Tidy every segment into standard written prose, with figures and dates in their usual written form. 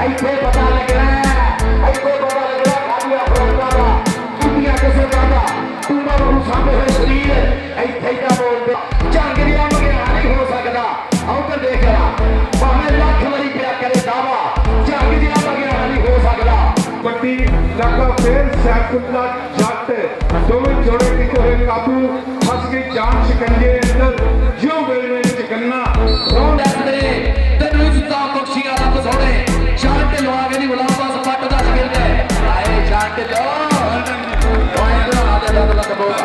ਇੱਥੇ ਪਤਾ ਲੱਗਣਾ ਇੱਥੇ ਪਤਾ ਲੱਗਣਾ ਖਾਲੀਆਂ ਫਰੋਕਾਂ ਦਾ ਦੁਨੀਆ ਕਿਸੇ ਦਾ ਪੂਰਾ ਨੂੰ ਸਾਹਮਣੇ ਹੋਏ ਸਰੀਰ ਇੱਥੇ ਹੀ ਤਾਂ ਬੋਲਦੇ ਜੰਗ ਦੀਆਂ ਮਗਿਆ ਨਹੀਂ ਹੋ ਸਕਦਾ ਉਧਰ ਦੇਖ ਲਾ ਭਾਵੇਂ ਲੱਖ ਵਾਰੀ ਪਿਆ ਕਰੇ ਦਾਵਾ ਜੰਗ ਦੀਆਂ ਮਗਿਆ ਨਹੀਂ ਹੋ ਸਕਦਾ ਵੱਡੀ ਲੱਗਾ ਫੇਰ ਸੈਫੁੱਲਾ ਜੱਟ ਦੋਵੇਂ ਜੋੜੇ ਕੀਤੇ ਹੋਏ ਕਾਬੂ ਫਸ ਗਈ ਜਾਨ ਸ਼ਿਕੰਜੇ ਅੰਦਰ ਜਿਉਂ ਵੇਲੇ ਵਿੱਚ ਗੰਨਾ ਰੋਣ ਦੱਸਦੇ ਤੈਨੂੰ ਜਿੱਤਾ ਬਖਸ਼ੀਆਂ ਰੱਬ ਸੋਹਣੇ ਸ਼ਾਨ ਤੇ ਲਵਾ ਕੇ ਨਹੀਂ ਬੁਲਾਵਾ ਸਪੱਟ ਦਾ ਸ਼ਗਿਰਦ ਹੈ ਆਏ ਸ਼ਾਨ ਤੇ ਲੋ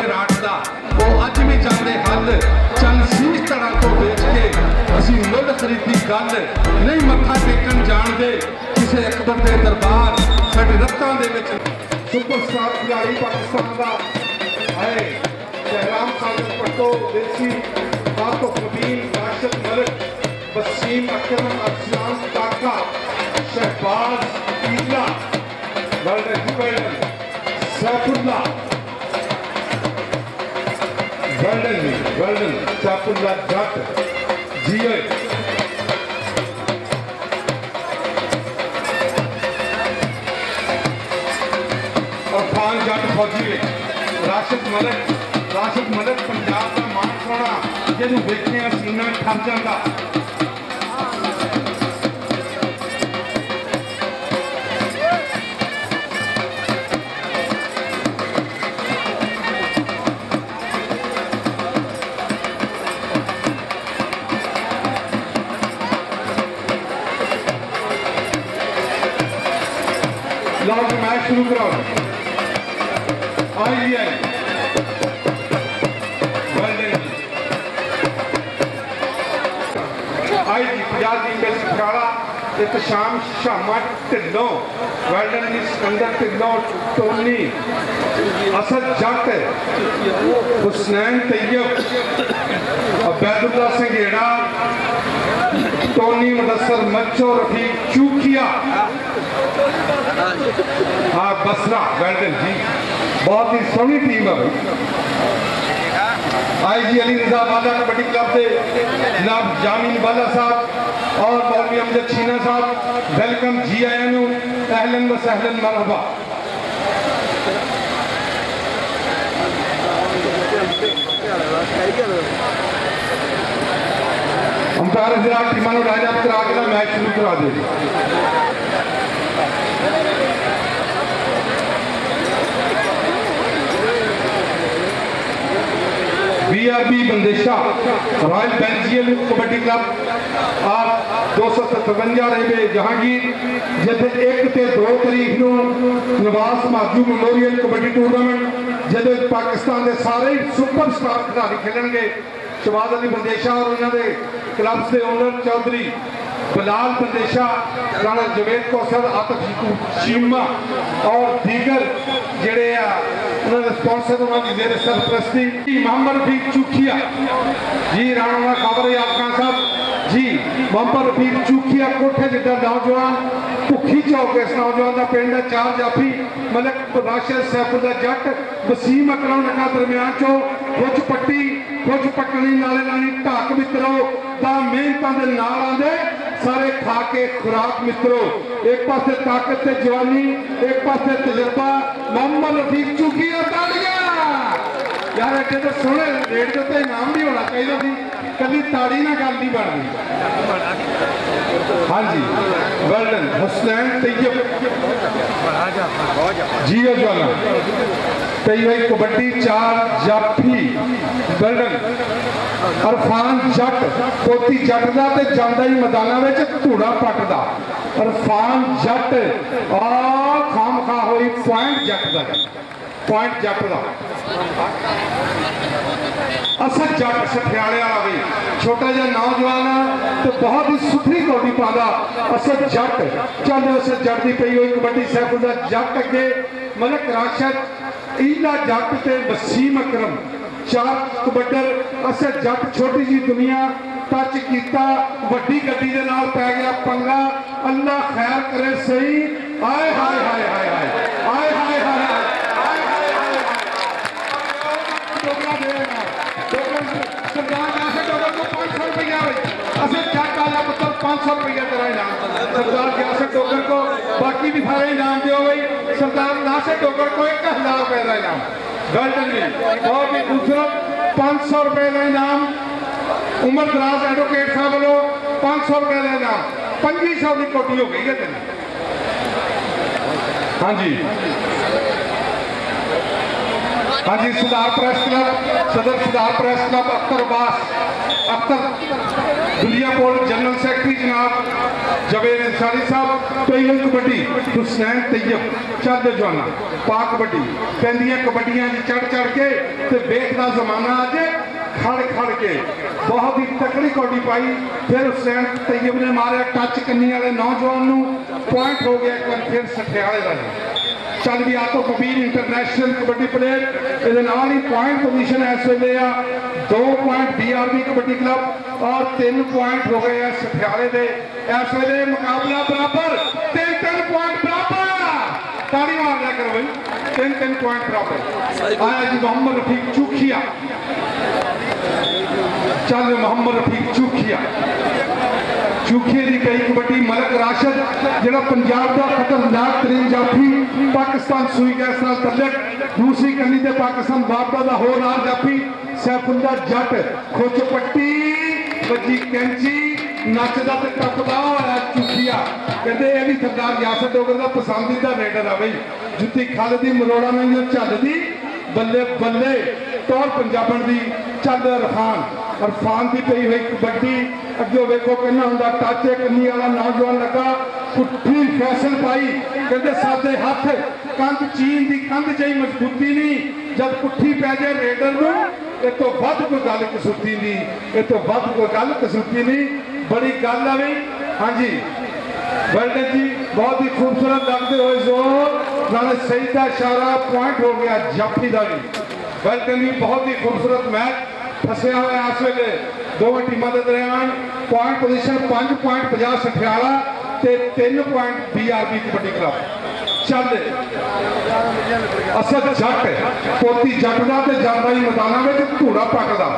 ਰਾਟ ਦਾ ਉਹ ਅੱਜ ਵੀ ਜਾਂਦੇ ਹੱਲ ਚੰਨ ਸੀਸ ਤੜਾ ਤੋਂ ਵੇਚ ਕੇ ਅਸੀਂ ਮੁੱਲ ਖਰੀਦੀ ਗੱਲ ਨਹੀਂ ਮੱਥਾ ਟੇਕਣ ਜਾਣਦੇ ਕਿਸੇ ਅਕਬਰ ਦੇ ਦਰਬਾਰ ਸਾਡੇ ਰੱਤਾਂ ਦੇ ਵਿੱਚ ਸੁਪਰਸਟਾਰ ਖਿਡਾਰੀ ਪਾਕਿਸਤਾਨ ਦਾ ਹੈ ਜਹਰਾਮ ਸਾਗਰ ਪੱਟੋ ਦੇਸੀ ਬਾਤੋ ਕਬੀਲ ਰਾਸ਼ਦ ਮਲਕ वसीम अकरम अरसलान काका शहबाज ईला वर्ल्डन सैफुल्ला वर्ल्डन सैफुल्ला जट जियो और खान जट फौजी राशिद मलक पंजाब का मान सोना जिन्होंने देखने सीना ठर जाता मैच शुरू कराओ आई पंजाब की बेस खराड़ा एक शाम शामा ढिलों वर्ल्डन की सिकंदर ढिलों टोनी असद जट हुसनैन तैयब अबैदुल्ला संघेड़ा टोनी मुदस्सर मच्छो रफीक चूखिया हाँ बसरा वर्ल्डन जी बहुत ही सोहनी टीम है आई जी अली रजा बाला कबड्डी क्लब के जनाब जामीन बाला साहब और मौलवी अमजद छीना साहब वेलकम जी आया नु अहलन व सहलन मरहबा अंपायर हजरात टीमां नूं राजा करा के मैच शुरू करा दे BRB Bandesha royal Belgium kabaddi club और 257 रेबे जहांगीर जिथे 1 ते 2 तारीख नूं नवाज माजू मेमोरियल कबड्डी टूरनामेंट जिथे पाकिस्तान के सारे सुपरस्टार खिलाड़ी खेलणगे शहबाज अली बंदेशा और उन्होंने क्लब्स के ओनर चौधरी बिलाल बंदेशा राणा जवेद कौसर आतिफ चीमा और दीगर जेड़े उन्होंने स्पॉन्सर उन्होंने जेर सरप्रस्ती मोहम्मद रफीक चूखिया जी राणा खबर याद खान साहब जी मोहम्मद रफीक चूखिया कोठे जिदा नौजवान भुखी चौक इस नौजवान का पिंड है चार जाफी मलक राशिद सैफुल्ला जट वसीम अकरम नका दरम्यान चो कुछ पट्टी कुछ पटनी नाले लानी ढक मित्रों दा मेहनतां दे नाल आंदे सारे खा के खुराक मित्रों एक पासे ताकत ते जवानी एक पासे तजर्बा मोहम्मद रफीक चूखिया तालियां यार एडे तो सोहने रेडियो ते इनाम भी होना चाहिए थी कभी ताड़ी ना गल नहीं बनती हाँ जी वर्ल्डन हुसनैन तैयब जियो जाना कई भाई कबड्डी चार जाफी वर्ल्डन अरफान जट पोती जट का तो जाता ही मैदाना धूड़ा पट का अरफान जट और खाम खा हुई पॉइंट जट का असद जट सठियाले वाला भी छोटा जहा नौजवान तो बहुत ही सुथरी कौडी पाता असद जट चल असद जट की पई हुई कबड्डी सैफुल्ला जट अगे मलक राशिद ईला जट ते वसीम अकरम चार कबड्डर असद जट छोटी जी दुनिया टच किया वड्डी गड्डी दे नाल पै गया पंगा अल्लाह खैर करे सही आए हाय हाय हाय हाय आए हाय हाय सरदार नासिर डोगर को 500 रुपया असद जट वाला पुत्र 500 रुपया तेरा इनाम सरदार नासिर डोगर को बाकी भी सारे इनाम दियो भाई। सरदार नासिर डोगर को 1000 रुपए का इनाम। गलत नहीं, बहुत ही खूबसूरत 500 रुपए का इनाम। उमर दराज एडवोकेट साहब वालों 500 रुपए का इनाम। 2500 की कोटी हो गई है तेन। हाँ जी, हाँ जी, सुधार प्रेस क्लब, सदर सुधार प्रेस क्लब अख्तर अब्बास अख्तर दुनिया पोल जनरल सेक्रेटरी जनाब जवेद अंसारी साहब। पहली कबड्डी हुसैन तैयब चंद जवाना पा कबड्डी पैंदियां कबड्डियां चढ़ चढ़ के ते बेखदा जमाना अज खड़ खड़ के बहुत ही तकड़ी कौडी पाई। फिर हुसैन तैयब ने मारे टच कन्नी वाले नौजवान नूं पॉइंट हो गया। एक बार फिर सठियाले का चल भी आतो कबीर इंटरनेशनल कबड्डी प्लेयर ये पॉइंट पोजीशन इस वे आ 2 पॉइंट BRB कबड्डी क्लब और 3 पॉइंट हो गए हैं सठियाले के। इस वे मुकाबला बराबर 3-3 पॉइंट बराबर। ताड़ी मार लिया करो भाई, 3-3 पॉइंट बराबर। आया जी मोहम्मद रफीक चूखिया, चल मोहम्मद रफीक चूखिया चूखिए की कई कबड्डी। मलक राशिद जो पंजाब का खतरनाक तरीन जाफी पाकिस्तान सुई गैस नाल तलक। दूसरी कन्नी ते पाकिस्तान बाबा का होरदार जाफी सैफुल्ला जट खुच पट्टी बजी कैंची नचदा ते टपदा होया चूखिया। कहते ये भी सरदार यासर डोगर का पसंदीदा रेडर है भाई। जुत्ती खल दी मरोड़ा नहीं जो झलदी बल्ले बल्ले टौर पंजाबन की चल इरफान की पई हुई कबड्डी। अगे वेखो कहना होंगे टाचे कन्नी वाला नौजवान लगा पुट्ठी फैशन पाई। कहते सादे हथ कंध चीन की कंध चाहिए मजबूती नहीं। जब पुट्ठी पै जाए रेडर को ये तो वध कोई गल कसूती नहीं, ये तो वध कोई गल कसूती नहीं। बड़ी गल है भाई। हाँ जी वेल्डन जी बहुत ही खूबसूरत लगते हुए जोर नाले सही का इशारा पॉइंट हो गया जाफी का भी। वेल्डन जी बहुत ही खूबसूरत मैच फसिया हुआ इस वे दोवें टीमों के दरमियान। पॉइंट पोजीशन 5 पॉइंट 50 सठियाला ते 3 पॉइंट BRB कबड्डी क्लब। चल असद जट पोती जट का तो जाता ही मैदाना में धूड़ा पट का।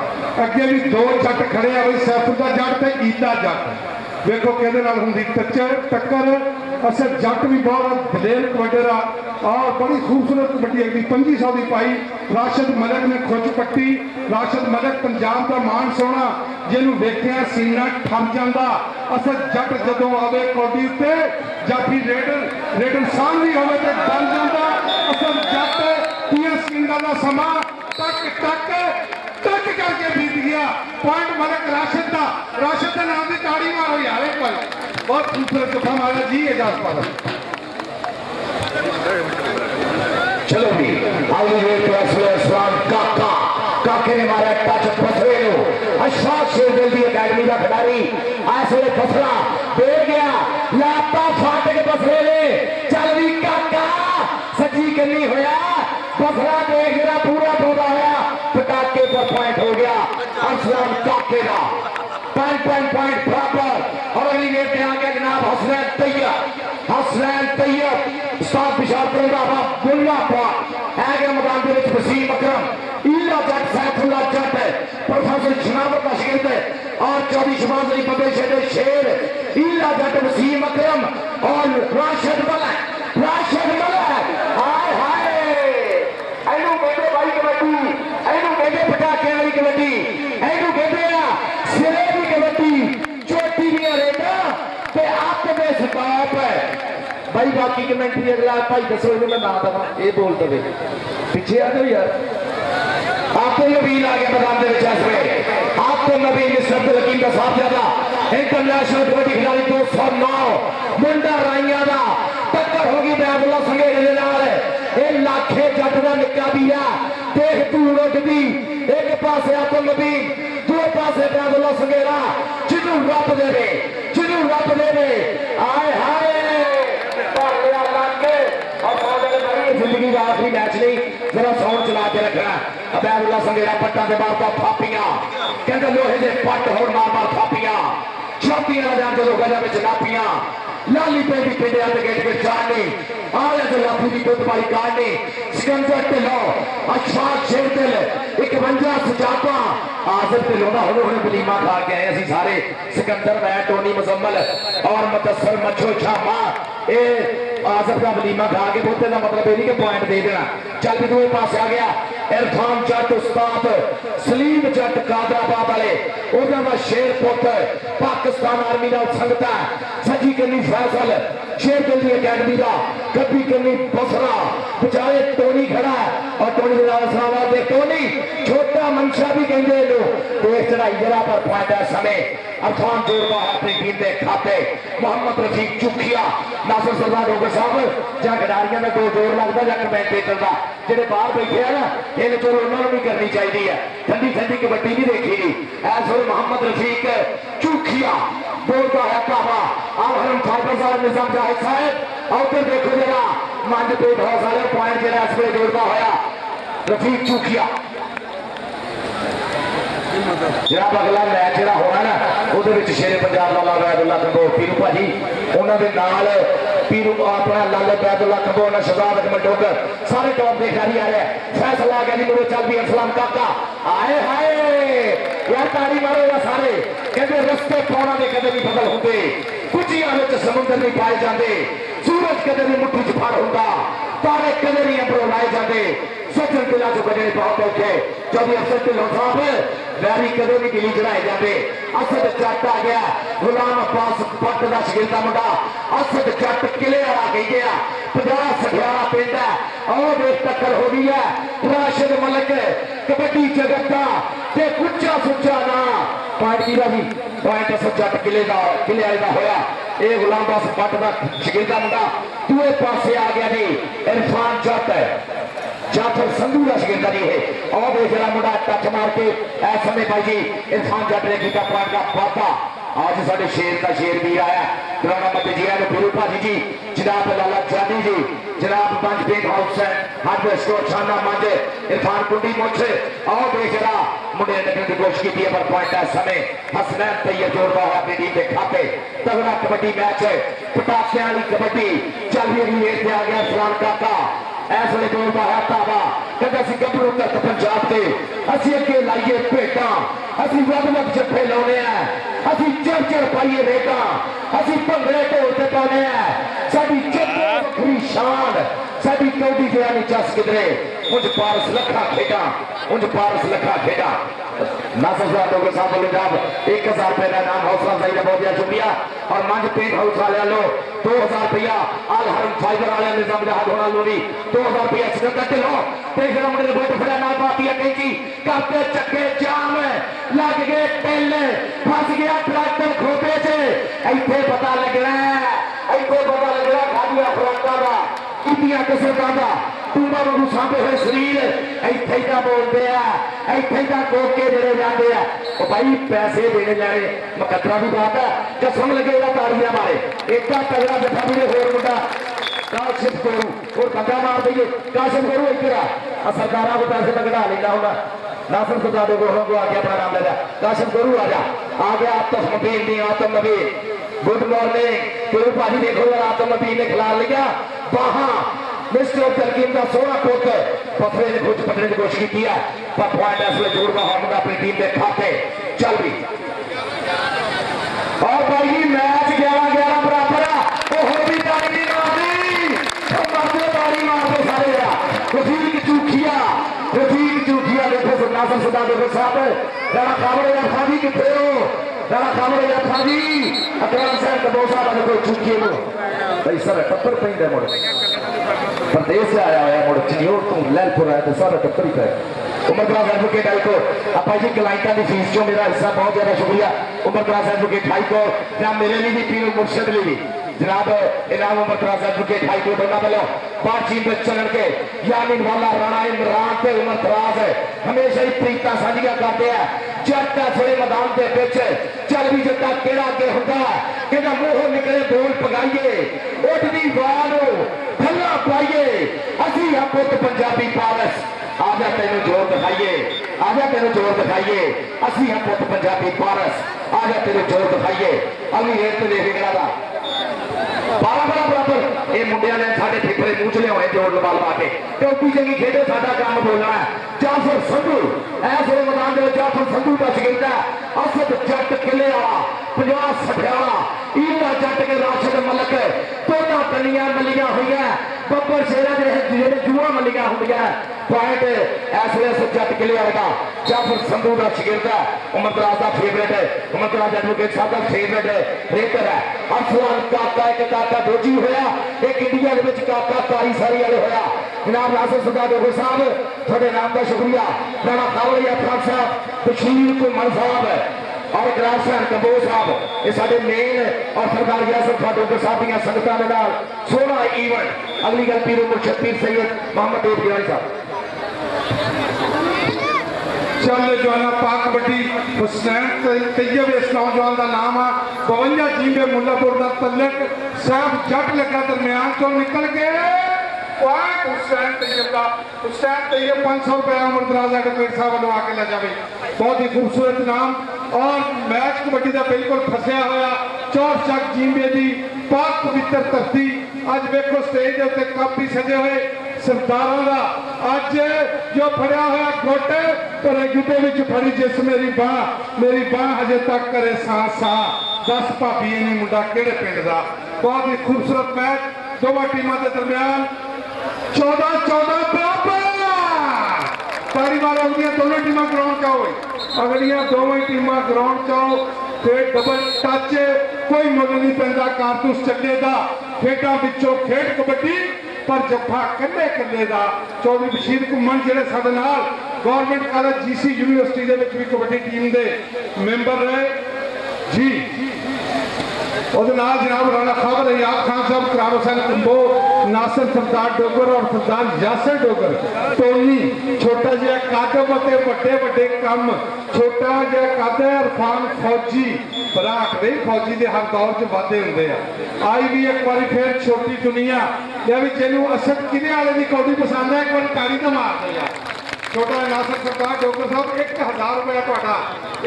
अगे भी 2 जट खड़े आ बई सैफुल्ला जट ते ईदा जट। वेखो कहते होंगी टक्कर। असद जट भी बहुत दलेर कबड्डर आ और बड़ी खूबसूरत कबड्डी अगली 2500 की पाई। राशिद मलिक ने खुच पट्टी। राशिद मलिक पंजाब का मान सोना जिन्होंने देखिया सीना ठर जाता। असद जट जदों आवे कौडी उत्ते जाफी रेडर सामने होवे ते बन जाता। असद जट 30 सेकंड का समा टक टक टच करके बीत गया। पॉइंट मलिक राशिद का। राशिद के नाम की ताड़ी मारो यार एक बार। बहुत खूबसूरत जफा मारा जी एजाज पाला। चलो भी काके ने मारा टच पसरे अशफाक शेर जल्दी अकेडमी का खिलाड़ी इस वे फसला दे गया लापा फाट के बसरे ने। चल भी काका सजी कन्नी होया बसरा देख जरा पूरा पौधा होया पटाके पर पॉइंट हो गया अरसलान काके का। 5 पॉइंट बराबर। और अगली गेट पे आ गया जनाब हसनैन तैयब साथ पिशाब करेगा बुल्ला है गया मैदान के वसीम अकरम ईला जट सैफुल्ला जट प्रोफेसर जनाब का शागिर्द और 24 शबाज अली बदे शेर ईला जट वसीम अकरम और राशिद मलिक हाय हाय एनू कहते भाई कबड्डी एनू कहते पटाखे वाली कबड्डी एनू कहते सिरे की कबड्डी चोटी दी रेडा ते आप में स्टॉप है भाई। बाकी कमेंट्री अगला भाई दसो मैं ना दवा ये बोल दे पीछे आ जाओ यार। आपको नबील आ गया मैदान में आपको नबील शब्द लकीम का साथ ज्यादा इंटरनेशनल कबड्डी खिलाड़ी 209 मुंडा राइया का टक्कर होगी बैबुल्ला संघेड़े के नाल। ये लाखे जट का निक्का भी है देख धूड़ उठदी एक पासे आपको नबील दूसरे पासे बैबुल्ला संघेड़ा जिन्हों रब दे आए हाय जिंदगी का आखिरी मैच नहीं जरा साउंड चला के रखना। बैबुल्ला संघेड़ा पट्टा के बार थापियां कहते लोहे के पट हो मार थापियां छापियां जाते लोग नापियां लाली पे भी पिंडिया गेट के जाने आया तो लापू की दुध पाई काटने सिकंदर ढिलो अशफाक शेर दिल 51 सजापा आजम ढिलो का हुणे बलीमा खा के आए असी सारे सिकंदर मैं टोनी मुजम्मल और मुदस्सर मच्छो छामा ये आसफ का वलीमा खा के बोलते का मतलब ये नहीं कि पॉइंट दे देना। चल भी दूसरे पास आ गया इरफान जट उस्ताद सलीम जट कादराबाद वाले उन्होंने शेर पुत्र पाकिस्तान आर्मी का संगता सजी कन्नी फैसल शेर दिल्ली अकेडमी का कभी कन्नी बसरा बेचारे टोनी खड़ा और टोनी इस्लामाबाद के टोनी छोटा मंशा भी कहते देश चढ़ाई जगह पर पॉइंट है समय अरफान जोड़वा है अपनी टीम के खाते मोहम्मद रफीक चुखिया नासिर सरदार डोगर साहब ਜਾਂ खिडारियों में दो जोर लगता ਜਾਂ कमेंटेटर का ਜਿਹੜੇ बाहर बैठे हैं ना इन चोर उन्होंने भी करनी चाहिए है। ठंडी ठंडी कबड्डी नहीं देखी जी इस वे मोहम्मद रफीक चुखिया बोलता है काबा आलम फाइबर साहब निजाम जाहिद साहब और फिर देखो जरा मंच पे बहुत सारे पॉइंट जरा इस वे जोड़ता होया रफीक चुखिया जनाब अगला मैच जो होना ना वो शेरे पंजाब लाला बैदुल्ला कंबो पीरू भाजी उन्होंने नाल पीरू अपना लाला बैदुल्ला कंबो शहजाद अहमद डोगर सारे टॉप के खिलाड़ी आ रहे हैं। फैसला आ गया जी मुझे चल भी असलाम काका आए हाय यार ताड़ी मारो या सारे कहते रस्ते पौना के कदे भी बदल होंगे कुचिया में समुद्र नहीं पाए जाते सूरज कदे भी मुट्ठी च फड़ होंगे तारे कदे नहीं अंदरों लाए जाते सज्जन दिला जो कदे बहुत औखे चौधरी अफसर ढिल्लों साहब वैरी कदे भी दिल्ली चढ़ाए जाते असद जट आ गया गुलाम अब्बास भट्ट का शगिरदा मुंडा असद जट किले वाला कही गया 50-60 पिंड है और देख टक्कर हो गई है राशिद मलिक कबड्डी जगत का ते कुचा सुचा ना पॉइंट की जी पॉइंट असद जट किले वाले का होया ये गुलाम अब्बास भट्ट का शगिरदा मुंडा दूए पासे आ गया जी इरफान जट जाफर संधू का शिकंजा नहीं है और जरा मुंडा टच मार के इस समय भाई जी इरफान जट ने किया पॉइंट का वादा आज साढ़े शेर का शेर भी आया पुराना मत जी गुरु भाजी जी जनाब लाला जानी जी जनाब पंज बेग हाउस है हर स्टोर शाना मंज इरफान कुंडी मुछ और जरा मुंडे ने निकलने की कोशिश की पर पॉइंट है समय हसनैन तैयब जोड़ता है अपनी टीम के खाते तगड़ा कबड्डी मैच है पटाखे वाली कबड्डी चल रही है आ गया फलान काका इस वे जोड़ता है ताबा कहते असं गभरू तक पंजाब के असं अगे लाइए भेटा असं वध जफे लाने असं चढ़ चढ़ पाइए रेटा असं भंगड़े ढोल से पाने साडी वखरी शान साडी कौडी जवानी चस किधरे उंज पारस लखा खेडा उंज पारस लखा खेडा नासिर सरदार डोगर साहब बोले जनाब 1000 रुपए का नाम हौसला अफजाई का बहुत शुक्रिया और मंच पेंट हाउस वाले लो 2000 रुपया अल हरम फाइबर वाले निजाम जहाज होना लोनी 2000 रुपया सिकंदर ढिल्लों तेजरा मुंडे ने बोट फड़ा नाल पाती है कहीं काते चक्के जाम लग गए तेल फस गया ट्रैक्टर खोपे से इत्थे पता लगना खादिया खुराकां दा कीतियां कसरतां दा टूबा वांगू सांभे हुए शरीर इत्थे ही बोलते हैं इत्थे ही कोके जड़े जाते हैं और भाई पैसे देने जाने मुकदरा भी बात है कसम लगेगा ताड़ियां मारे एडा तगड़ा जफा भी होर मुंडा काशिफ गुरु और बंदा मार दईए काशिफ गुरु इधर आ सरकारों को पैसे में कढ़ा लेना होगा नासिर सरदार को आ गया अपना नाम लेगा काशिफ गुरु आ गया आतम नबीन ने आतम नबीन गुड मॉर्निंग गुरु भाजी देखो यार आतम नबीन ने खिला लिया बाहा मिस्टर तलकीम का सोना पुत्र पथरे ने कुछ पकड़ने की कोशिश की है पर पॉइंट ऐसे जोड़ना होगा अपनी टीम के खाते चल भी और भाई मैच 11-11 बराबर है वो भी ताली नहीं मारती मरते ताली मारते सारे रफीक चूखिया देखो नासिर सरदार डोगर साहब राणा कामरे खाजी कितने हो राणा कामरे खाजी अकरम साहब कबो साहब देखो चूखिए लो भाई सर टप्पर पेंदे मुड़ प्रदेश से आया हुआ मुड़ चिन्योर तो लैलपुर आया तो सारा टप्पर ही पाए उमरदराज एडवोकेट हाई कोर्ट अपा जी क्लाइंटा की फीस चो मेरा हिस्सा बहुत ज्यादा शुक्रिया उमरदराज एडवोकेट हाई कोर्ट या मेरे लिए भी पीर मुर्शद लिए भी जनाब इनाम उमरदराज एडवोकेट हाई कोर्ट होना वालों बातचीत में चलन के यामिन वाला राणा इमरान से उमरदराज हमेशा ही प्रीता साझिया करते हैं जट्टा थोड़े मैदान के पीछे चल भी जट्टा केड़ा अगे होता है मुंह निकले बोल पगाइए उठदी बाल भला पाइए असी हम पुत पंजाबी पारस आजा तेन जोर दिखाइए आजा तेन जोर दिखाइए असी हम पुत पंजाबी पारस आजा तेन जोर दिखाइए अगली रेत तो देख गया बारह बराबर ये मुंडिया ने साढ़े ठिकरे मूछ लिया हुए जोड़ लवा लवा के क्योंकि चंगी खेडे साडा काम बोलना है जाफर संधू ऐसे मैदान में जाफर संधू का शिकंजा असद जट किले वाला 50 सठियाला ईदा जट के राशिद मलक दोनों कलियां मलिया हुई है बब्बर शेरा जो जुआ मलिया हुई है पॉइंट इस वे जट क्लियर का जाफर संधू का शिगिरद है उमर दराज का फेवरेट है उमर दराज एडवोकेट साहब का फेवरेट है रेकर है अफवान काका एक काका दोजी होया एक इंडिया के काका ताई सारी वाले होया जनाब नासिर सरदार डोगर साहब थोड़े नाम का शुक्रिया राणा खावड़ी अफराद साहब बशीर कुमर साहब और ग्रासन कंबोज साहब ये साडे मेन और सरदार यासर खान डोगर साहब दी संगतां दे नाल 16 इवेंट अगली गल पीर मुर्शद पीर सैयद मोहम्मद देव गिरानी साहब चल जवाना पाक कबड्डी हुसैन तैयब इस नौजवान का नाम आ 52 जीबे मुल्लापुर का तलक साहब जट लगा दरम्यान चो निकल के पॉइंट हुसैन तैयब का हुसैन तैयब 500 रुपया उमर दराज एडवोकेट साहब वालों आके ले जाए बहुत ही खूबसूरत नाम और मैच कबड्डी का बिल्कुल फसया होया 4 चक जीबे की पाक पवित्र धरती अज वेखो स्टेज के उत्ते कप भी सजे हुए सरदारों का अज जो फड़िया हुआ गुट पर गिटे में फड़ी जिस मेरी बाह हजे तक करे सा सा 10 भाभी नहीं मुंडा केड़े पिंड का बहुत ही खूबसूरत मैच दोवां टीमों के दरम्यान 14-14 बराबर तारी मार अगलियां दोनों टीमां ग्राउंड च हो अगलियां दोवें टीमां ग्राउंड च हो फिर डबल टच कोई मुल नहीं पैंदा कारतूस चलेगा खेडा विचों खेड कबड्डी पर जफा कल्ले कल्ले का चौधरी बशीर घुमन जिहड़े साडे नाल गवर्नमेंट कॉलेज जीसी यूनिवर्सिटी दे विच भी कबड्डी टीम दे मैंबर रहे जी ਉਹਦੇ ਨਾਲ जनाब राणा खाबर याब खान साहब करार हुसैन कुंभो नासिर सरदार डोगर और सरदार यासर डोगर टोनी छोटा जिहा कद ते वड्डे वड्डे कम छोटा जिहा कद इरफान फौजी बराक नहीं फौजी के हर दौर च वाधे होंगे आई भी एक बार फिर छोटी दुनिया या भी जिन्हों असद किने वाले की कौड़ी पसंद है एक बार तारी तो मार दे छोटा नासिर सरदार डोगर साहब 1000 रुपया ਤੁਹਾਡਾ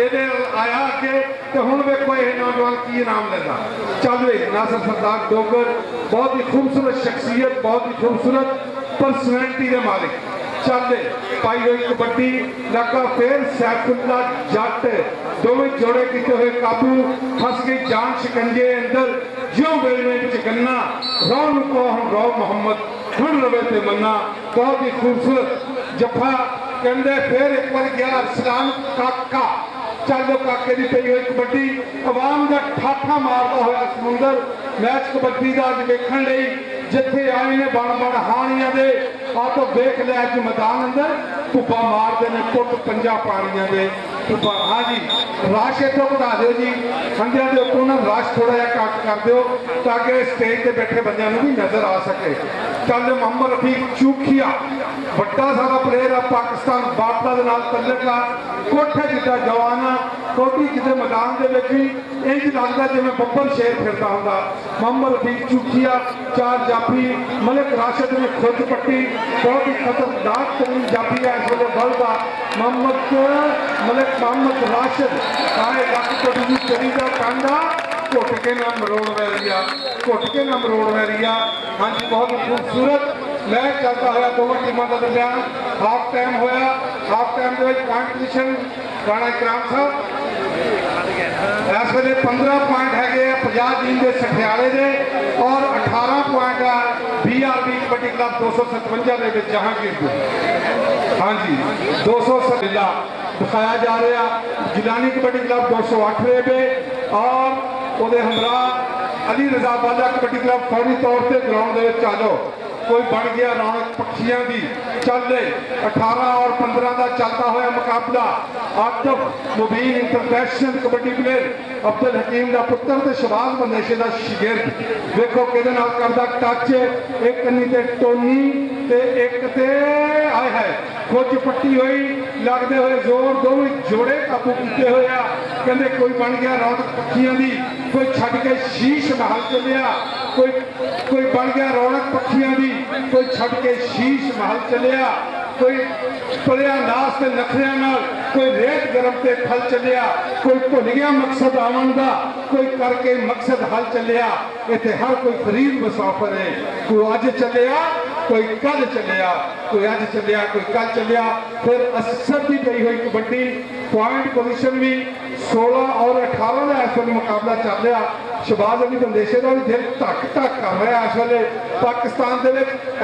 ਇਹਦੇ आया अगे तो हुण वेखो ये नौजवान की इनाम लेंदा चल वे नासिर सरदार डोगर बहुत ही खूबसूरत शख्सियत बहुत ही खूबसूरत परसनैलिटी के मालिक चल पाई हुई कबड्डी लगा फिर सैफुल्ला जट दोवें जोड़े किए हुए काबू फस गई जान शिकंजे अंदर ज्यों वेलने गन्ना रौ को हम रौ मोहम्मद खुल रवे ते मन्ना बहुत ही खूबसूरत जफा कहते फिर एक बार गया अरसलान काका चलो काके की पई हुई कबड्डी अवाम का ठाठा मारता हुआ समुंदर मैच कबड्डी का अज वेखण लई जिथे आए ने बन बन हानिया दे आ तो देख लिया अज मैदान अंदर धुप्पा मारते हैं पुट 50 पानिया दे धुप्पा हाँ जी रश इतों बढ़ा दो जी संध्या के उत्तों ना रश थोड़ा जहा घट कर दो ताकि स्टेज पर बैठे बंदों भी नजर आ सके चल मोहम्मद रफीक चूखिया बड़ा सारा प्लेयर आ पाकिस्तान बाटला के नाल तल्लक आ कोठे जिदा जवान कोटी किसी मैदान के भी इंज लगता जिवें बब्बर शेर फिरता होंदा मोहम्मद रफीक चूखिया 4 जाफी मलिक राशिद ने खुद पट्टी बहुत ही खतरनाक तरीन जाफी है इस वे बल का मलिक मोहम्मद राशिद आए लख कोटी चली का कांडा घुट के ना मरोड़ वैरिया घुट के ना मरोड़ वैरिया हाँ जी बहुत ही खूबसूरत मैच चलता हुआ दोनों टीमों के दरम्यान हाफ टाइम होया हाफ टाइम के कॉम्पीटिशन राणा इकराम साहब इस वे 15 पॉइंट है 50 टीम के सठियाले के और 18 पॉइंट BRB कबड्डी क्लब 257 के जहांगीर को हाँ जी 257 दिखाया जा रहा जिलानी कबड्डी क्लब 208 पे और वो हमरा अली रजा बाजा कबड्डी क्लब फौरी तौर पर ग्राउंड के चालो कोई बन गया रौनक पक्षियों की चल 18 और 15 का चलता हुआ मुकाबला आतफ मुबीन इंटरनेशनल कबड्डी प्लेयर अब्दुल हकीम का पुत्र तो शबाज बंदेशे का शिगिर्द देखो कि करता टच एक कन्नी ते टोनी ते एक ते आए है कुछ पट्टी हुई लगते हुए जोर दोवें जोड़े काबू किए हुए कहते कोई बन गया रौनक पक्षियों की कोई छड़ के शीश महल चलिया कोई बन गया रौनक पक्षियों की कोई छड़ के शीश महल चलिया कोई पलिया नास के नखरिया नाल कोई रेत गरम ते फल चलिया कोई भुल गया मकसद आवन का कोई करके मकसद हल चलिया इतने हर कोई फरीद मुसाफर है कोई अज चलिया कोई कल चलिया, कोई अज चलिया, कोई कल चलिया। फिर 80 की गई हुई कबड्डी पॉइंट पोजीशन भी 16 और 18 का इस वे मुकाबला चल रहा। शहबाज अली बंदेशे का भी दिल धक धक कर रहा इस वे पाकिस्तान के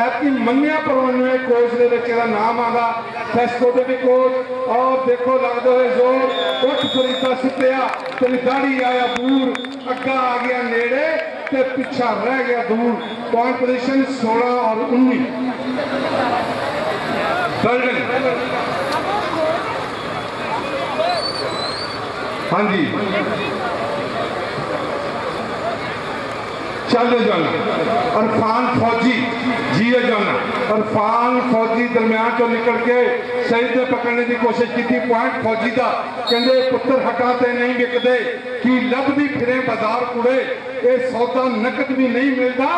ऐसी मनिया परवाने कोच के नाम आगा फैसको के भी कोच। और देखो लगते हुए जोर उठ फरीदा सुटिया, तेरी दाढ़ी आया दूर, अग्गा आ गया नेड़े ते पिछा रह गया दूर। पॉइंट पोजीशन 16 और 19। हाँ जी चलो जाना इरफान फौजी जी जाना। इरफान फौजी दरम्यान चो निकल के सईद ने पकड़ने की कोशिश की। पॉइंट फौजी का कहते पुत्र हटाते नहीं विकते कि लभदी फिरे बाजार कुड़े, ये सौदा नकद भी नहीं मिलता,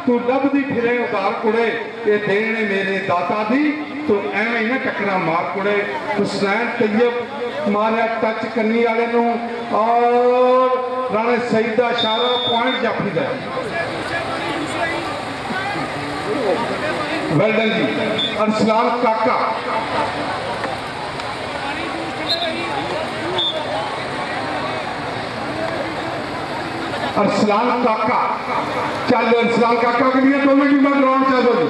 तू लभदी फिरे उधार कुड़े, ये देने मेरे दाता दी, तो एवं ही ना टकरा मार कुड़े। हुसैन तैयब मारिया टच कन्नी वाले नूं और राणे सईद का इशारा पॉइंट जाफी का। वेल्डन जी। अरसलान काका अरसलान काका चल अरसलान काका के लिए दोनों टीम ग्राउंड चलो जी।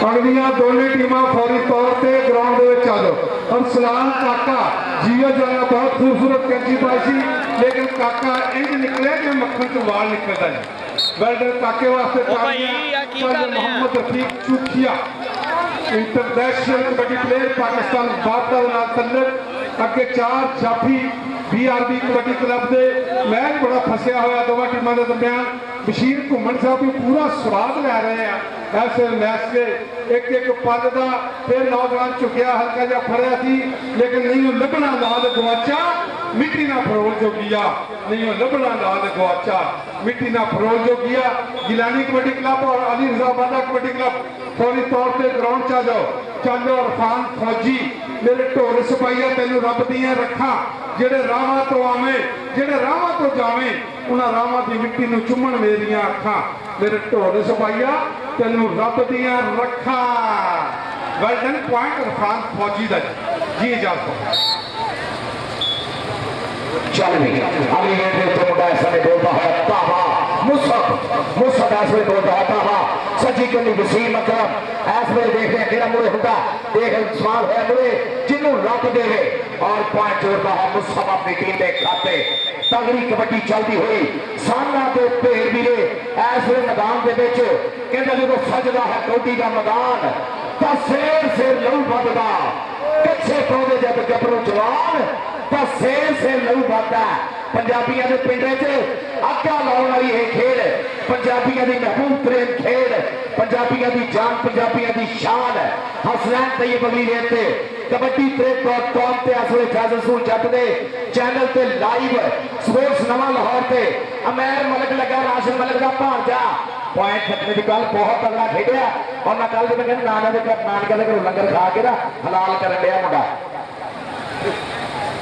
अगलियां दोनों टीम फौरी तौर पर ग्राउंड आ जाओ। अरसलान काका जियो जाना बहुत खूबसूरत कैची पाई सी, लेकिन काका इंज निकले कि मक्खन चो वाल निकलता है। वेल्डन काके वास्ते मोहम्मद रफीक चूखिया इंटरनेशनल कबड्डी प्लेयर पाकिस्तान बादल अगे 4 जाफी BRB कबड्डी क्लब के मैच बड़ा फसिया हुआ दोनों टीमों के दरम्यान। बशीर घुमन साहब भी पूरा स्वाद लै रहे हैं ऐसे मैच से। एक एक पल का फिर नौजवान चुकया हल्का जहा फड़िया थी, लेकिन नहीं लभना लाल गवाचा मिट्टी ना फरोल जो गया, नहीं लभना लाल गवाचा मिट्टी ना फरोल जो गया। गिलानी कबड्डी क्लब और अली रजाबादा कबड्डी क्लब फौरी तौर पर ग्राउंड च जाओ। चलो इरफान फौजी मेरे ढोल सिपाहिया तेन रब दियां रखा, जेड़े राह तो आवे जेड़े राह तो जावे उन्होंने राह की मिट्टी में चुमन मेरिया अखा। मेरे ढोल सिपाहिया तेन रब दियां रखा। वेल्डन पॉइंट इरफान फौजी का जी इजाजत। चल भी अगली गेंद तो मुंडा ऐसा नहीं बोलता है तावा मुसब ऐसे बोलता है तावा सची कली वसीम अकरम ऐसे देख रहे तेरा मुड़े होगा देख सवाल है मुड़े जिन्हों रब देवे और पॉइंट जोड़ता है मुसब अपनी टीम के खाते। तगड़ी कबड्डी चलती हुई सामना तो भेड़ भी ऐसे मैदान के बिच कहते जो सजदा है कबड्डी का मैदान तो शेर से लहू बददा पिछे पौधे जब गबरू जवान तो शेर से लहू बददा। पंजाबियों के पिंडे च आका लाने वाली यह खेल पंजाबियों की महबूब तरीन खेल, पंजाबियों की जान, पंजाबियों की शान। हसनैन तैयब अगली गेंद पे कबड्डी .com ते असले फैजल सूल जट दे चैनल ते लाइव स्पोर्ट्स नवा लाहौर ते अमैर मलिक लगा राशिद मलिक का भांजा पॉइंट खटने की गल बहुत तगड़ा खेडिया। और मैं कल मैं कहना नानका के घरों लंगर खा के ना हलाल कर लिया मुंडा।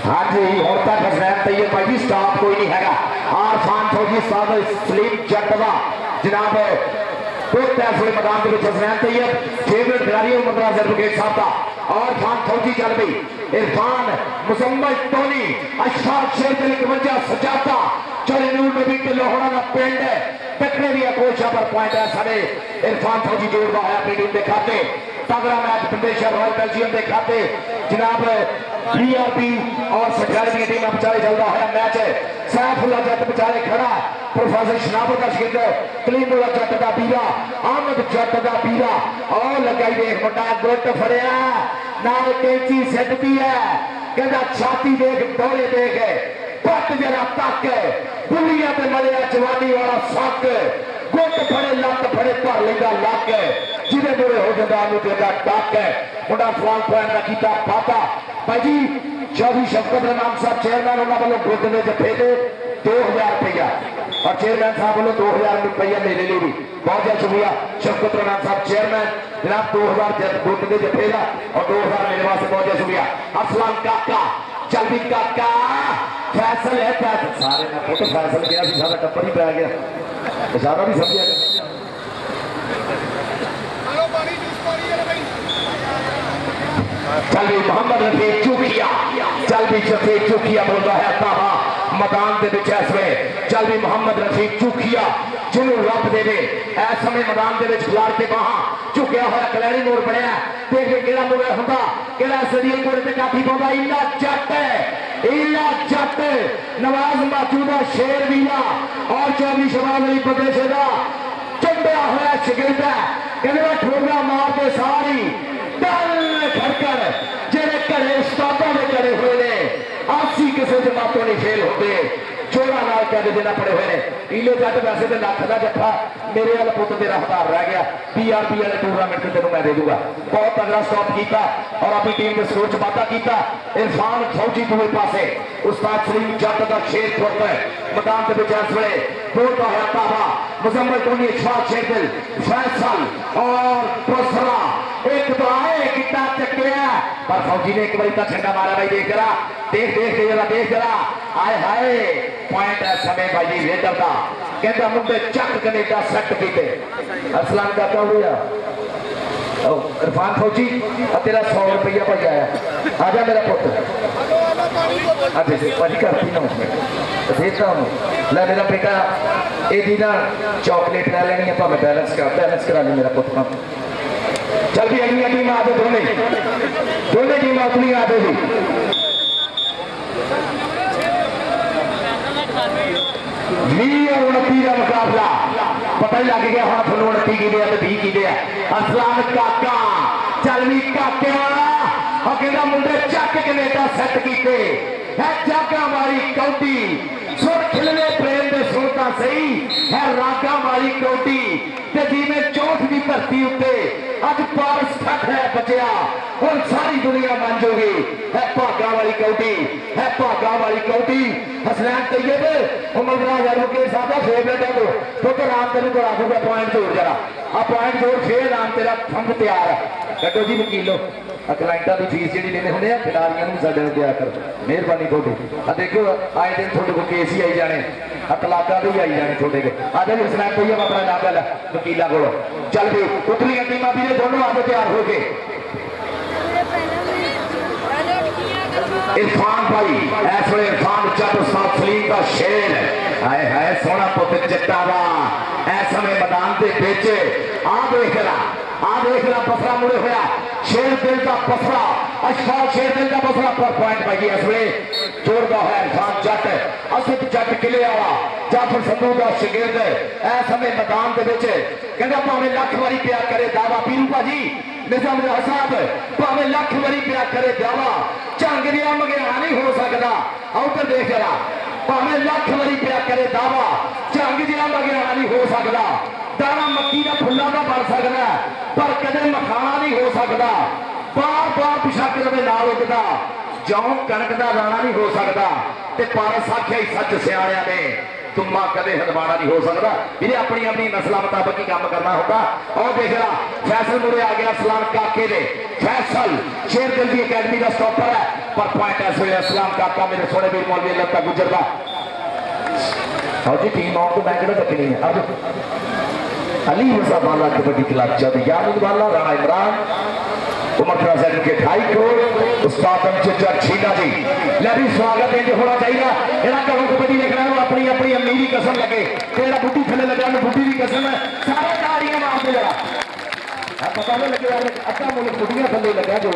हाँ जी और तक हसनैन तैयब भाई जी स्टाफ कोई नहीं है। इरफान फौजी साहब सलीम जट का जनाब फैसले मैदान के हसनैन तैयब फेवरेट खिलाड़ी उमर एडवोकेट साहब का और इरफान फौजी चल गई। इरफान मुसम्मल टोनी अशफाक शेर 51 सजाता चले नूर नबी के लोहड़ा का पिंड टकरे भी कोशा पर पॉइंट है सारे इरफान फौजी जोड़ रहा है अपनी टीम के खाते। तगड़ा मैच बंदेशा रॉयल बेल्जियम के खाते जनाब BRB और सजारी की टीम बेचारे चल रहा है मैच। सैफुल्ला जट बेचारे खड़ा प्रोफेसर शनाबत का शिकंद कलीमुल्ला जट का बीरा अहमद जट का बीरा और लगाई देख मुंडा गुट फड़िया नाल कैंची सिद्धती है कहता छाती देख दौड़े देख पट जरा तक बुलिया पे मलिया जवानी वाला सक गुट फड़े लत फड़े भर लेगा लक जिन्हें बुरे हो जाता टक मुंडा फलान पॉइंट का किया पाता भाई जी। चौधरी शफकत रमान साहब चेयरमैन उन्होंने वालों गुट ने जफे दे 2000 रुपया और चेयरमैन साहब वालों 2000 रुपया मेरे लिए भी बहुत बहुत शुक्रिया। शफकत रमान साहब चेयरमैन जनाब 2000 गुट ने जफे का और 2000 मेरे वास्ते बहुत बहुत शुक्रिया। असलाम काका चल भी काका फैसल है फैसल सारे मैं फोटो फैसल गया सारा टप्पर ही पै गया सारा भी समझ चौधरी शफीक चूखिया बोल रहा है ताहा मैदान के विच इस वे चल भी मोहम्मद रफीक चूखिया जिन्होंने रब दे इस समय मैदान के खिलाड़ के बाह झुकिया हुआ कलैरी मोड़ बनया देख के केड़ा मोड़ होंदा केड़ा सरिये कोड़े ते काठी पाउंदा इला जट नवाज माचू दा शेर वीरा और चौधरी शबाज अली बदेशे दा चंबया हुआ शगिरदा कहंदा ठोगा मार के सारी डल खड़कर जेड़े घरे उस्तादां दे करे हुए ने आसी किसी जमातों नहीं फेल होते जोड़ा नाल कहते देना पड़े हुए ने इले जट वैसे तो लख का जत्था मेरे वाल पुत तेरा हदार रह गया PRP वाले टूर्नामेंट से तेन मैं दे दूंगा बहुत तगड़ा स्टॉप किया और अपनी टीम के स्कोर च वाधा किया इरफान फौजी दूसरे पासे उस्ताद सलीम जट का शेर फुट मैदान के विच इस वेले बोलता है ताबा मुजम्मल टोनी इशफाक शेरदिल फैसल और बसरा एक तो आए कितना चक्या पर फौजी ने एक बार इतना छंगा मारा भाई देख जरा देख जरा आए हाय पॉइंट है समय भाई जी रेडर का कहता मुंडे चक कनेडा सेट कीते असलान का क्या हुआ इरफान फौजी तेरा 100 रुपया भाई आया आजा मेरा पुत्र अच्छा भाजी करती ना उसमें देता हूँ लै मेरा बेटा ये ना चॉकलेट लै लेनी है तो मैं बैलेंस करा ली मेरा पुत्र चल भी अगली टीम आ दोनों टीम अपनी आ दे 20 और 29 का मुकाबला पता ही लग गया हाँ थोड़ा 29 की 20 की असलान काका चल भी काके कहना मुंडे चक कनेडा सेट किए है जागा मारी कौटी सुर खिलने प्रेम के सुनता सही है रागा मारी कौटी जिमें चौथ की धरती उत्ते अज पारस ठक है बचिया और सारी दुनिया मन जोगी है भागा वाली कौटी है भागा वाली कौटी हसनैन तैयब उमरदरा यारों के साथ फेवरेट है तो राम तेन को आखूगा पॉइंट जोड़ जरा आ पॉइंट जोड़ फिर राम तेरा फंड तैयार है कटो जी वकीलो क्लाइंटा की फीस जी लेने होंगे खिलाड़ियों भी साढ़े दिया कर मेहरबानी थोड़ी देखो आए दिन थोड़े को केस ही आई जाने तलाका भी आई जाने थोड़े के आज भी हसनैन तैयब अपना नाम गल वकीलों को चल भी उतली टीमां भी दोनों आज तैयार हो गए इरफान भाई इस वे इरफान जट उस्ताद सलीम का शेर हाय हाय सोना पुत जट्टा दा इस समय मैदान के बेच आ देख रहा बसरा मुड़े होया शेर दिल का बसरा अशफाक शेर दिल का बसरा पर पॉइंट भाई इस वे जोड़ता है इरफान जट असद जट किले वाला जाफर संधू का शगिर्द इस समय मैदान के बेच कहता भावें लख वारी प्यार करे दावा पीरू भाजी निजाम साहब भावें लख वारी प्यार करे दावा झांगरिया मगेरा नहीं हो सकता उधर देख जरा भावें लख वारी प्यार करे दावा झांगरिया मगेरा नहीं हो सकता दाना मक्की का फुल्ला का बन सकता पर कदे मखाना नहीं हो सकता बार बार पिछाकर के नाल उगता जौ कणक का दाना नहीं हो सकता पारस आख्या ही सच सियाणिया ने तुम्मा कदे हदवाना नहीं हो सकता इन्हें अपनी अपनी नस्लों मुताबिक ही काम करना होगा और देख रहा फैसल मुड़े आ गया सलाम काके दे फैसल शेर दिल की अकेडमी का स्टॉपर है पर पॉइंट ऐसे हुए सलाम काका मेरे सोने भी मौलवी लगता गुजरता और जी टीम आउट तो मैं कहना तकनी है अब अली मुसा वाला कबड्डी क्लब चौधरी यामिन वाला राणा इमरान उमर प्रेसिडेंट के 2.5 करोड़ उस्ताद अमजद छीना जी ले भी स्वागत है होना चाहिए एड़ा करो कबड्डी देख रहा है अपनी अपनी अमीरी कसम लगे तेरा बुड्ढी थले लगा बुड्ढी की कसम है सारे ताड़ियां मारते जरा पता नहीं लगे अच्छा मुल्क बुढ़िया थले लगा जो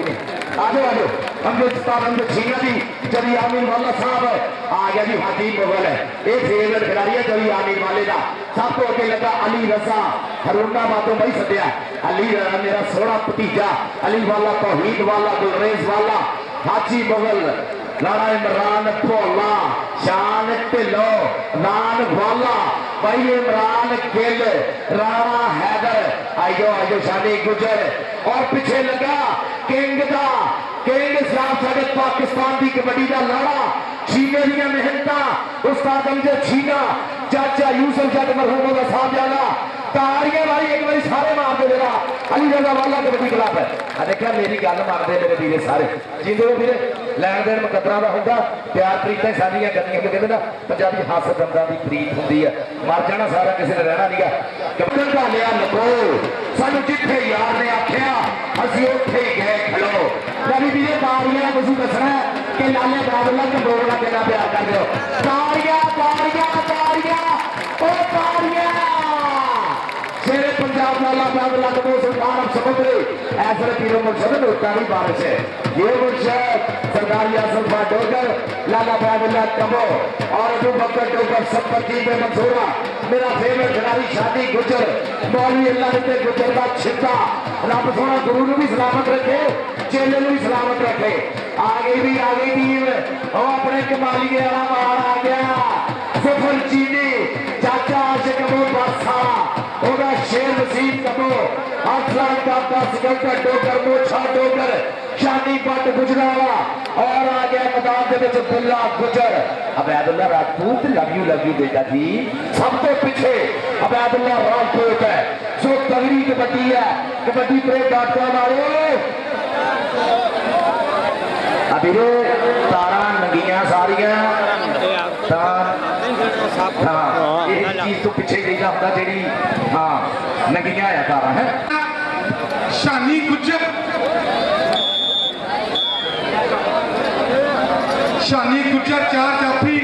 आज अमजद उस्ताद अमजद छीना जी जब यामिन वाला साहब आ गया जी हाथी मुगल है ये फेवरेट खिलाड़ी है जब यामिन वाले का सब तो अगे लगा अली रजा हरुणा बातों भाई सद्या अली मेरा सोना भतीजा अली वाला तौहीद वाला गुलरेज वाला हाजी मुगल राणा इमरान भोला शान ढिलो नान वाला भाई इमरान गिल राणा हैदर आइयो शानी गुजर और पीछे लगा किंग साहब साढ़े पाकिस्तान की कबड्डी का लाड़ा छीने दिया मेहनत उस्ताद अमजद छीना चाचा यूसुफ जट मरहूम का साहब जाना ताड़ियां भाई एक बार सारे मारते मेरा अली रजा वाला कबड्डी क्लब है देखा मेरी गल मारते मेरे वीरे सारे जिंदे वीरे लैन देन मुकदरा का होंगे प्यार प्रीतें सारियां गलियां कहते ना पंजाबी हास्य दंदा की प्रीत होंगी है मर जाना सारा किसी ने रहना नहीं है कबड्डी का लिया लको सानू जिथे यार ने आख्या असीं उत्थे ही गए खलो मेरी वीरे ताड़ियां तुसीं दसना कि लाले बाबला कमजोर का देना प्यार कर दो। तारियां तारियां तारियां ओ तारियां शेरे पंजाब लाला बाबला कमो सुल्तान अब समुद्री ऐसे तीरों मुर्शद नूरतानी बारिश है। ये मुर्शद सरदारी आसम डोगर लाला बाबला कमो और अबू बकर डोगर सब की में मंसूरा मेरा फेवरेट खिलाड़ी शादी गुजर मौलवी अल्लाह ने गुजर का छिट्टा रब सोना गुरु ने भी सलामत रखे चेले ने भी सलामत रखे। आगे भी टीम और अपने कमालिए वाला मार आ गया सफर चीनी चाचा आशिक कबो बादशाह ओदा शेर वसीम कबो अफलान दादा सिकंदर डोगर मोछा डोगर शादी पट गुजरावा और आ गया मैदान के विच बिल्ला गुजर अबैदुल्ला राजपूत लव यू बेटा जी। सब तो पीछे अबैदुल्ला राजपूत है जो तगड़ी कबड्डी है कबड्डी प्रेम डॉक्टर वाले अभी तारा नंगियां सारियां चीज तो पीछे गई हफ्ता जी हाँ नंगियां आया तारा है। शानी गुजर चार जाफी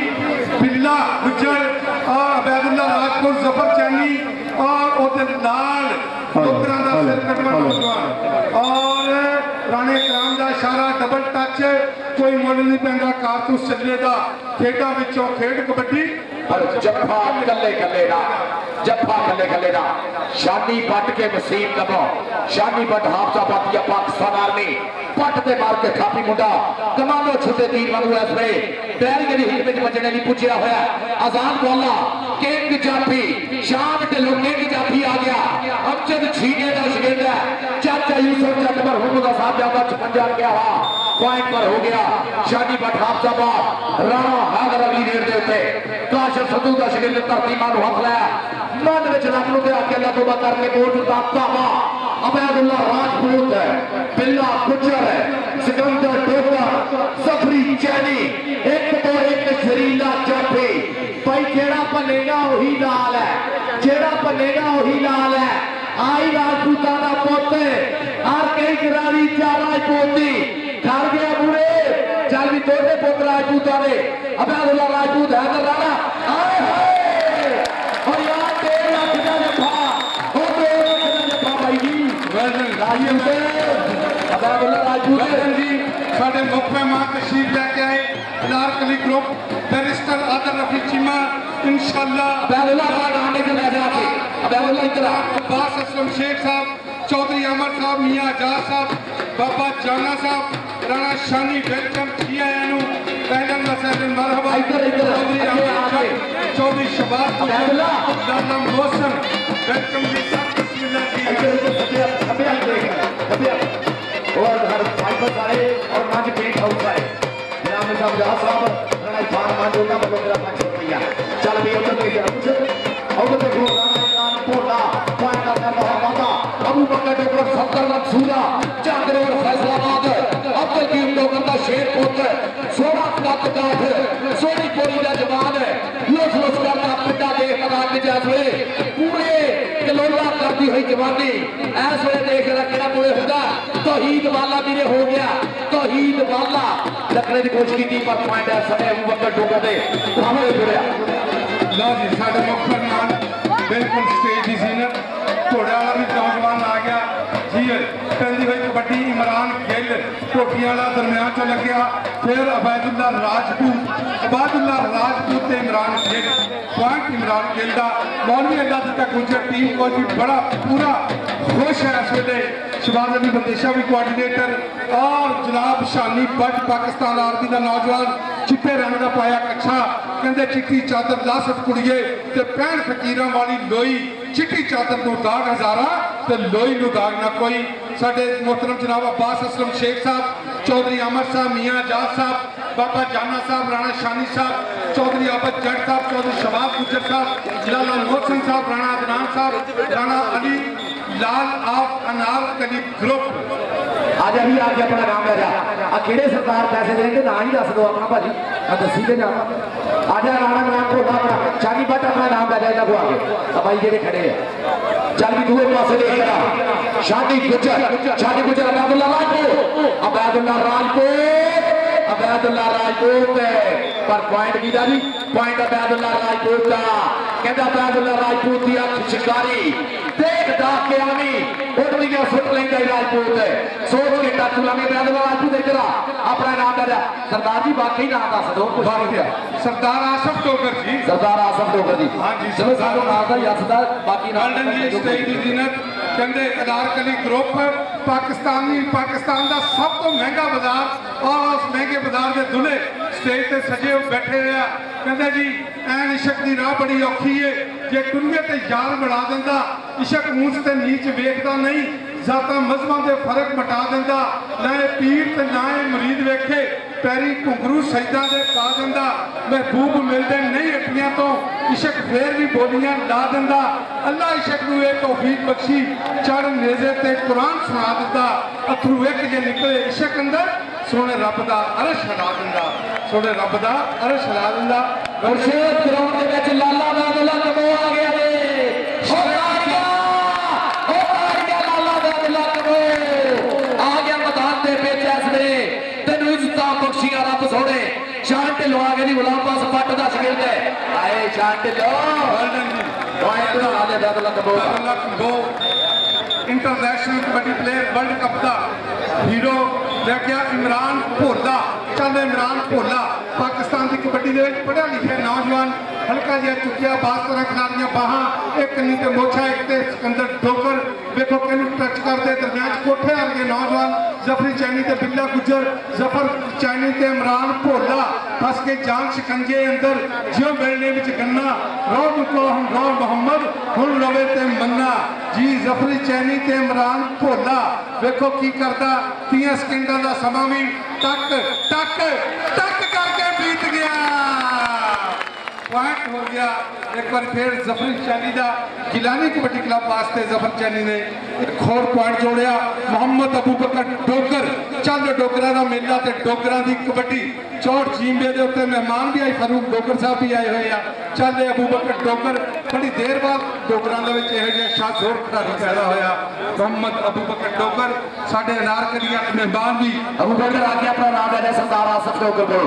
बिल्ला गुजर और अबैदुल्ला राजपूत जफर चैनी और ओदे नाल डोगरां दा सिर कटवा नौजवान और राणे कराम दा इशारा डबल टच कोई मुल नहीं पैंदा कारतूस चलेगा खेडा विचों खेड कबड्डी और जफा कल्ले ना शानी पट के वसीम कबो शानी पट हाफसा पातिया पाकिस्तान आर्मी पट ते मार के थापी मुंडा कमांडो छुटे तीर वांगू इस वे बैरिंग दी हिट विच वजने नहीं पुजया होया आजाद बोला किंग जाफी शान ढिल्लों किंग जाफी आ गया अमजद छीने दा शगिर्द है चाचा यूसुफ चकबर हुमदा साहब जादा 56 गया हुआ पॉइंट पर हो गया शानी पट हाफसा बार राणा हैदर अली रेड दे उत्ते काशिफ सदू दा शगिर्द धरती मां नु हथ लाया मन विच रब नु ते आके अल्लाह तौबा करके बोल दा ताबा अबैदुल्ला राजपूत है बिल्ला गुजर है सिकंदर डोगर सफरी चैनी एक तो एक जरीला जाफी भाई जेड़ा भलेगा वही लाल है जेड़ा भलेगा वही लाल है आई राजपूता दा पुत हर कई करारी चार राजपूती घर गया बुरे चल भी तोड़े पुत राजपूता ने अबैदुल्ला राजपूत है तो राणा आए हाय और यार तेरे लाख का जफा और तेरे लाख का जफा भाई जी अबैदुल्ला राजपूत जी साडे मुख मेहमान तशरीफ लेके आए अनारकली ग्रुप बैरिस्टर आदर रफी चीमा इंशाअल्लाह अबैदुल्ला का नाम लेके ले जाके अबैदुल्ला इतना अब्बास असलम शेख साहब चौधरी अमर साहब मियां आजाद साहब बाबा जाना साहब राणा शानी वेलकम किया है पहले मसलन मरहबा चौधरी शबाब लाला मोहसन वेलकम जी सब बिस्मिल्लाह और हर फाइबर आए और मंच पेंट हाउस आए जनाब साहब जहां साहब राणा खान मंच होता मतलब मेरा 500 रुपया चल भी उधर के जरा उधर देखो राणा पोला पॉइंट करता मोहम्मद अबू बकर डोगर सफर मंसूरा चांदर और फैसलाबाद अब्दुल कीम डोगर का शेर पुत्र 16 तक काठ सोनी पोरी का जवान है लुस लुस करता पिंडा देख मैदान में जाते पूरे कलोला करती हुई जवानी ऐस वे देख रहा केड़ा पूरे होगा तौहीद वाला भी हो गया तौहीद वाला रखने की कोशिश की पर पॉइंट है समय अबू बकर डोगर दे सामने जुड़या लो जी साडे मुख मेहमान बिल्कुल स्टेज की जीनत घोड़े वाला भी नौजवान आ गया जी पहली हुई कबड्डी इमरान गिल टोटियां वाला दरम्यान चो लग्या फिर अबैदुल्ला राजपूत ते इमरान गिल पॉइंट इमरान गिल का मौलवी अल्लाह तक गुजर टीम को भी बड़ा पूरा खुश है इस वे शबाज अली बंदेशा भी कोआर्डिनेटर और जनाब शानी भट्ट पाकिस्तान आर्मी का नौजवान चिट्टे रंग का पाया कच्छा कहते चिट्टी चादर लासत कुड़िए ते पैन फकीरां वाली लोई चिट्टी चादर को दाग हजारा ते लोई नु दाग ना कोई साडे मोहतरम जनाब अब्बास असलम शेख साहब चौधरी अमर साहब मियां आजाद साहब बाबा जाना साहब राणा शानी साहब चौधरी आबद जट साहब चौधरी शबाब गुजर साहब लाला मोहसन साहब राणा अदनान साहब राणा अली लाल आप अनार कली ग्रुप आज अभी आके अपना नाम ले जा अकेले सरकार पैसे देंगे ना ही दस दो अपना भाजी मैं दसी के जा आजा राणा नाम को अपना शानी भट्ट अपना नाम ले जाएगा वो आगे भाई जेडे खड़े हैं चल भी दूसरे पासे देख रहा शानी गुजर अबैदुल्ला राजपूत अबैदुल्ला राजपूत पर पॉइंट कीता जी पॉइंट अबैदुल्ला राजपूत का कहता अबैदुल्ला राजपूत की अख शिकारी देख दाख के आवी उठलियां सुट लेंगे राजपूत सोच के टच लावे अबैदुल्ला राजपूत इधर अपना नाम दे सरदार जी बाकी नाम दस दो सरदार आसफ टोकर जी सरदार आसफ टोकर जी हाँ जी चलो साडो नाम दा यसदा बाकी नाम गोल्डन जी स्टेज की जिन्नत कहते अनारकली ग्रुप पाकिस्तान का सब तो महंगा बाजार और उस महंगे बाजार के दुल्हे स्टेज से सजे बैठे रहा कहते जी ऐन इशक की राह बड़ी औखी है जे दुनिया ते यार बना दिंदा इशक ऊंच ते नीच वेखदा नहीं जाता मजहबां दे फर्क मिटा दिंदा ना पीर ते ना मरीद वेखे पैरी घुंगरू सजदा दे पा दिंदा महबूब मिलदे नहीं अटियां तो इशक फिर भी बोलियां ला दिंदा अल्लाह इशक नूं ये तौफीक बख्शी चढ़ नेज़े ते कुरान सुना दिंदा अथरू एक जे निकले इशक अंदर सोने रब दा अरश हिला दिंदा सोने रब दा अरश हिला दिंदा मुर्शिद ग्राउंड दे विच लाला अबैदुल्ला कबो आ गया रे लाला अबैदुल्ला कबो आ गया मैदान दे विच इस वे तेनू इज्जतां बख्शियां रब सोने शान ढिल्लों आ गए नी गुलाम पास पट दा शगिर्द है आए शान ढिल्लों गोल्डन जी पॉइंट बना ले अबैदुल्ला कबो international kabaddi player world cup का हीरो देखिया इमरान भोला चल इमरान भोला पाकिस्तान की कबड्डी के पढ़िया लिखिया नौजवान हल्का जिहा चुकिया बास तरह खिलाड़ियां बाहां एक कन्नी ते मोछा एक ते सिकंदर डोकर देखो किनू टच करते दरम्यान कोठे वर्गे नौजवान जफरी चैनी ते बिल्ला गुजर जफर चैनी ते इमरान भोला फस के जान शिकंजे अंदर जियो मिलने विच गन्ना रो मुको हम रो मोहम्मद हुन रवे ते मन्ना जी जफरी चैनी ते इमरान भोला देखो की करता 30 सेकंडा का समा भी टक टक टक करके बीत गया पॉइंट हो गया एक बार फिर जफर चैनी का गिलानी कबड्डी क्लब वास्ते जफर चैनी ने एक होर पॉइंट जोड़िया मोहम्मद अबू बकर डोगर चंद डोगरा का मेला ते डोगरा की कबड्डी चौड़ जींबे के उत्ते मेहमान भी आए फारूक डोगर साहब भी आए हुए हैं चल अबू बकर डोगर बड़ी देर बाद डोगरां दे विच इहो जिहा शाहजोर खिडारी पैदा होया मोहम्मद अबू बकर डोगर साडे अनारकलिया के मेहमान भी अबू बकर आके अपना नाम दे दे सरदार आसफ डोगर को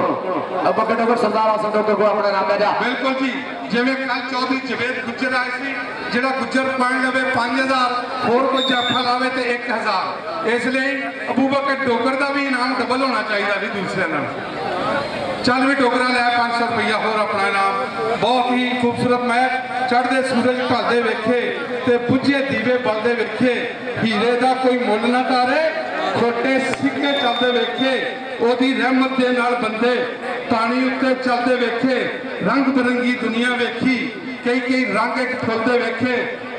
अबू बकर डोगर सरदार आसफ डोगर को अपना नाम दे दे बिल्कुल जी जिवें कल चौधरी जवेद गुज्जर आए सी जिहड़ा गुज्जर पॉइंट लवे 5000 होर कोई जाफा लावे ते 1000 इसलिए अबू बकर डोगर का भी इनाम डबल होना चाहिए भी दूसरे नाल चल भी डोगरा लिया 500 रुपया होर अपना इनाम बहुत ही खूबसूरत मैच चढ़ते सूरज ढलते वेखे ते बुझे दीवे बलते वेखे हीरे का कोई मुल ना तारे छोटे सिक्के चलते वेखे ओदी रहमत दे नाल बंदे पानी उत्ते चलते वेखे रंग बिरंगी दुनिया वेखी कई कई रंग एक फुलते वेखे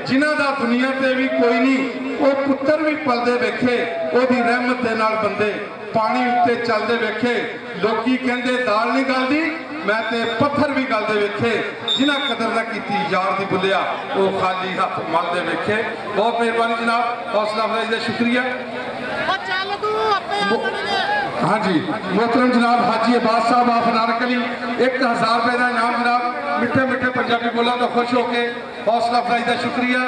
जिन्हां दा दुनिया ते भी कोई नहीं वो पुत्र भी पलते वेखे ओदी रहमत दे नाल बंदे पानी उत्ते चलते वेखे लोकी कहंदे दाल नहीं गलदी मैं ते पत्थर भी गलते वेखे जिन्हां कदर ना कीती यार दी बुलिया वो खाली हथ मलते वेखे बहुत मेहरबानी जनाब हौसला अफजाई दा शुक्रिया हाँ जी मोहतरम जनाब हाजी अब्बास साहब आप अनारकली 1000 रुपए का इनाम जनाब मिठे मिठे पंजाबी बोलों तो खुश होके हौसला अफजाई का शुक्रिया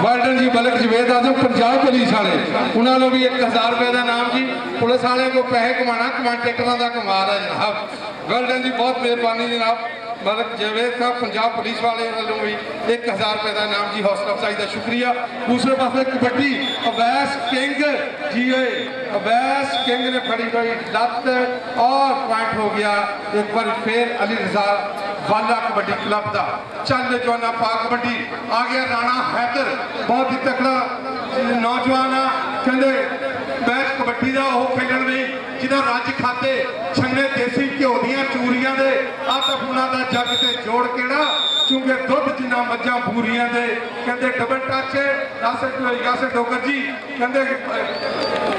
वार्डन जी मलिक जवेद आजम पंजाब पुलिस वाले उन्होंने भी 1000 रुपए का नाम जी पुलिस वाले को पैसे कमाना कमांडेटरों का कमा रहा जनाब वार्डन जी बहुत मेहरबानी जनाब मलिक जवेद साहब पंजाब पुलिस वाले वालों भी 1000 रुपए का नाम जी हौसला अफजाई का शुक्रिया दूसरे पास कबड्डी अवैस किंग जी अवैस किंग ने फड़ी गई लत और पॉइंट हो गया एक बार फिर अली रजा वाला कबड्डी क्लब का चल जवाना पा कबड्डी आ गया राणा हैदर बहुत ही तकड़ा नौजवान आ कहते मैच कबड्डी का वो खेलन नहीं जिन्हें रज खाते छन्ने देसी घ्यो दियां चूरियां दे आतफुना का जग से जोड़ केड़ा क्योंकि दुध जिन्ना मज्जां पूरियां दे कहते डबल टच यासिर डोगर जी कहते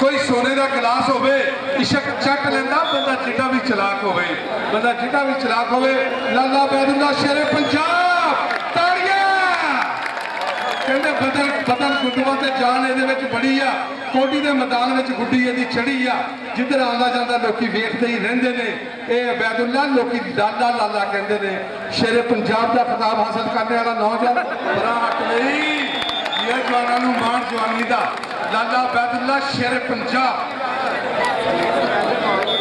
कोई सोने का गिलास होवे इशक चट लेंदा बंदा जिड्डा भी चलाक होवे बंदा जिड्डा भी चलाक होवे लाला अबैदुल्ला शेरे पंजाब ताड़ियां कहते बदल बदल गुड्डवा ते जान ये बड़ी आ कोटी के मैदान में गुड्डी ये चढ़ी आ जिधर आंदा जाता लोग वेखते ही रहते हैं। ये अबैदुल्ला लोग लाला लाला कहते हैं। शेरे पंजाब का खिताब हासिल करने वाला नौजवान बड़ा हक नहीं ये जवानों माण जवानी का लाला अबैदुल्ला शेरे पंजाब